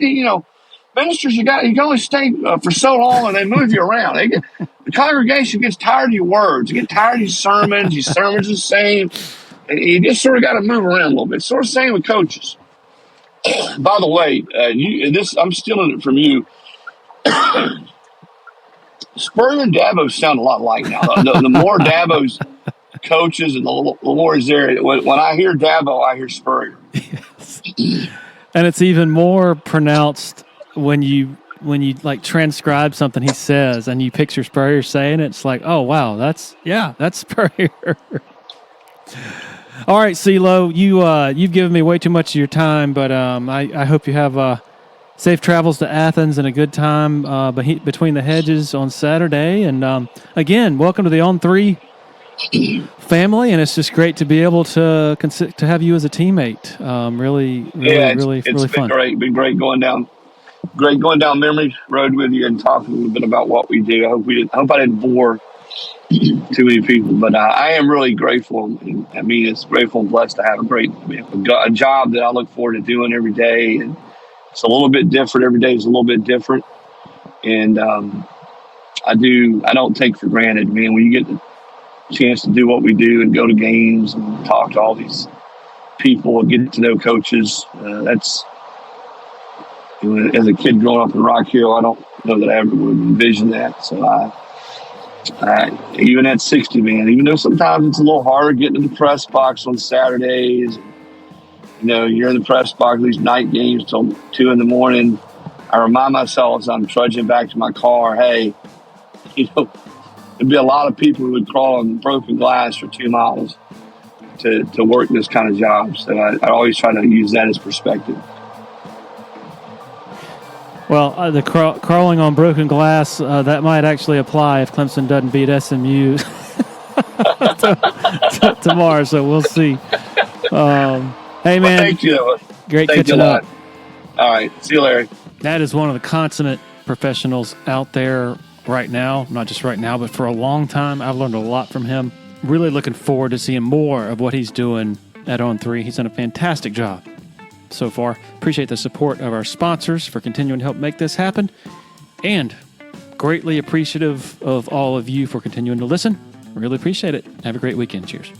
ministers. You can only stay for so long, and they move you around. The congregation gets tired of your words. You get tired of your sermons. Your sermons are the same. And you just sort of got to move around a little bit. Sort of same with coaches. By the way, I'm stealing it from you. Spurrier and Dabo sound a lot alike now. The more Dabo's coaches and the more he's there. When I hear Dabo, I hear Spurrier. Yes. And it's even more pronounced when you like transcribe something he says and you picture Spurrier saying it, it's like, oh wow, that's Spurrier. All right, CeeLo, you've given me way too much of your time, but I hope you have safe travels to Athens and a good time between the hedges on Saturday. And again, welcome to the On 3 family, and it's just great to be able to have you as a teammate. Really fun. Great. Been great going down memory road with you and talking a little bit about what we do. I hope I didn't bore too many people, but I am really grateful. I mean, it's grateful and blessed to have a job that I look forward to doing every day, and it's a little bit different. Every day is a little bit different, and I don't take for granted, man. When you get the chance to do what we do and go to games and talk to all these people and get to know coaches, that's, as a kid growing up in Rock Hill, I don't know that I ever would envision that. So I even at 60, man, even though sometimes it's a little harder getting in the press box on Saturdays, you're in the press box, these night games till 2 a.m. I remind myself as I'm trudging back to my car, hey, there'd be a lot of people who would crawl on broken glass for 2 miles to work this kind of job. So I always try to use that as perspective. Well, the crawling on broken glass, that might actually apply if Clemson doesn't beat SMU tomorrow, so we'll see. Hey, man. Well, thank you. Great catching up. All right. See you, Larry. That is one of the consummate professionals out there right now. Not just right now, but for a long time. I've learned a lot from him. Really looking forward to seeing more of what he's doing at On 3. He's done a fantastic job so far. Appreciate the support of our sponsors for continuing to help make this happen, and greatly appreciative of all of you for continuing to listen. Really appreciate it. Have a great weekend. Cheers.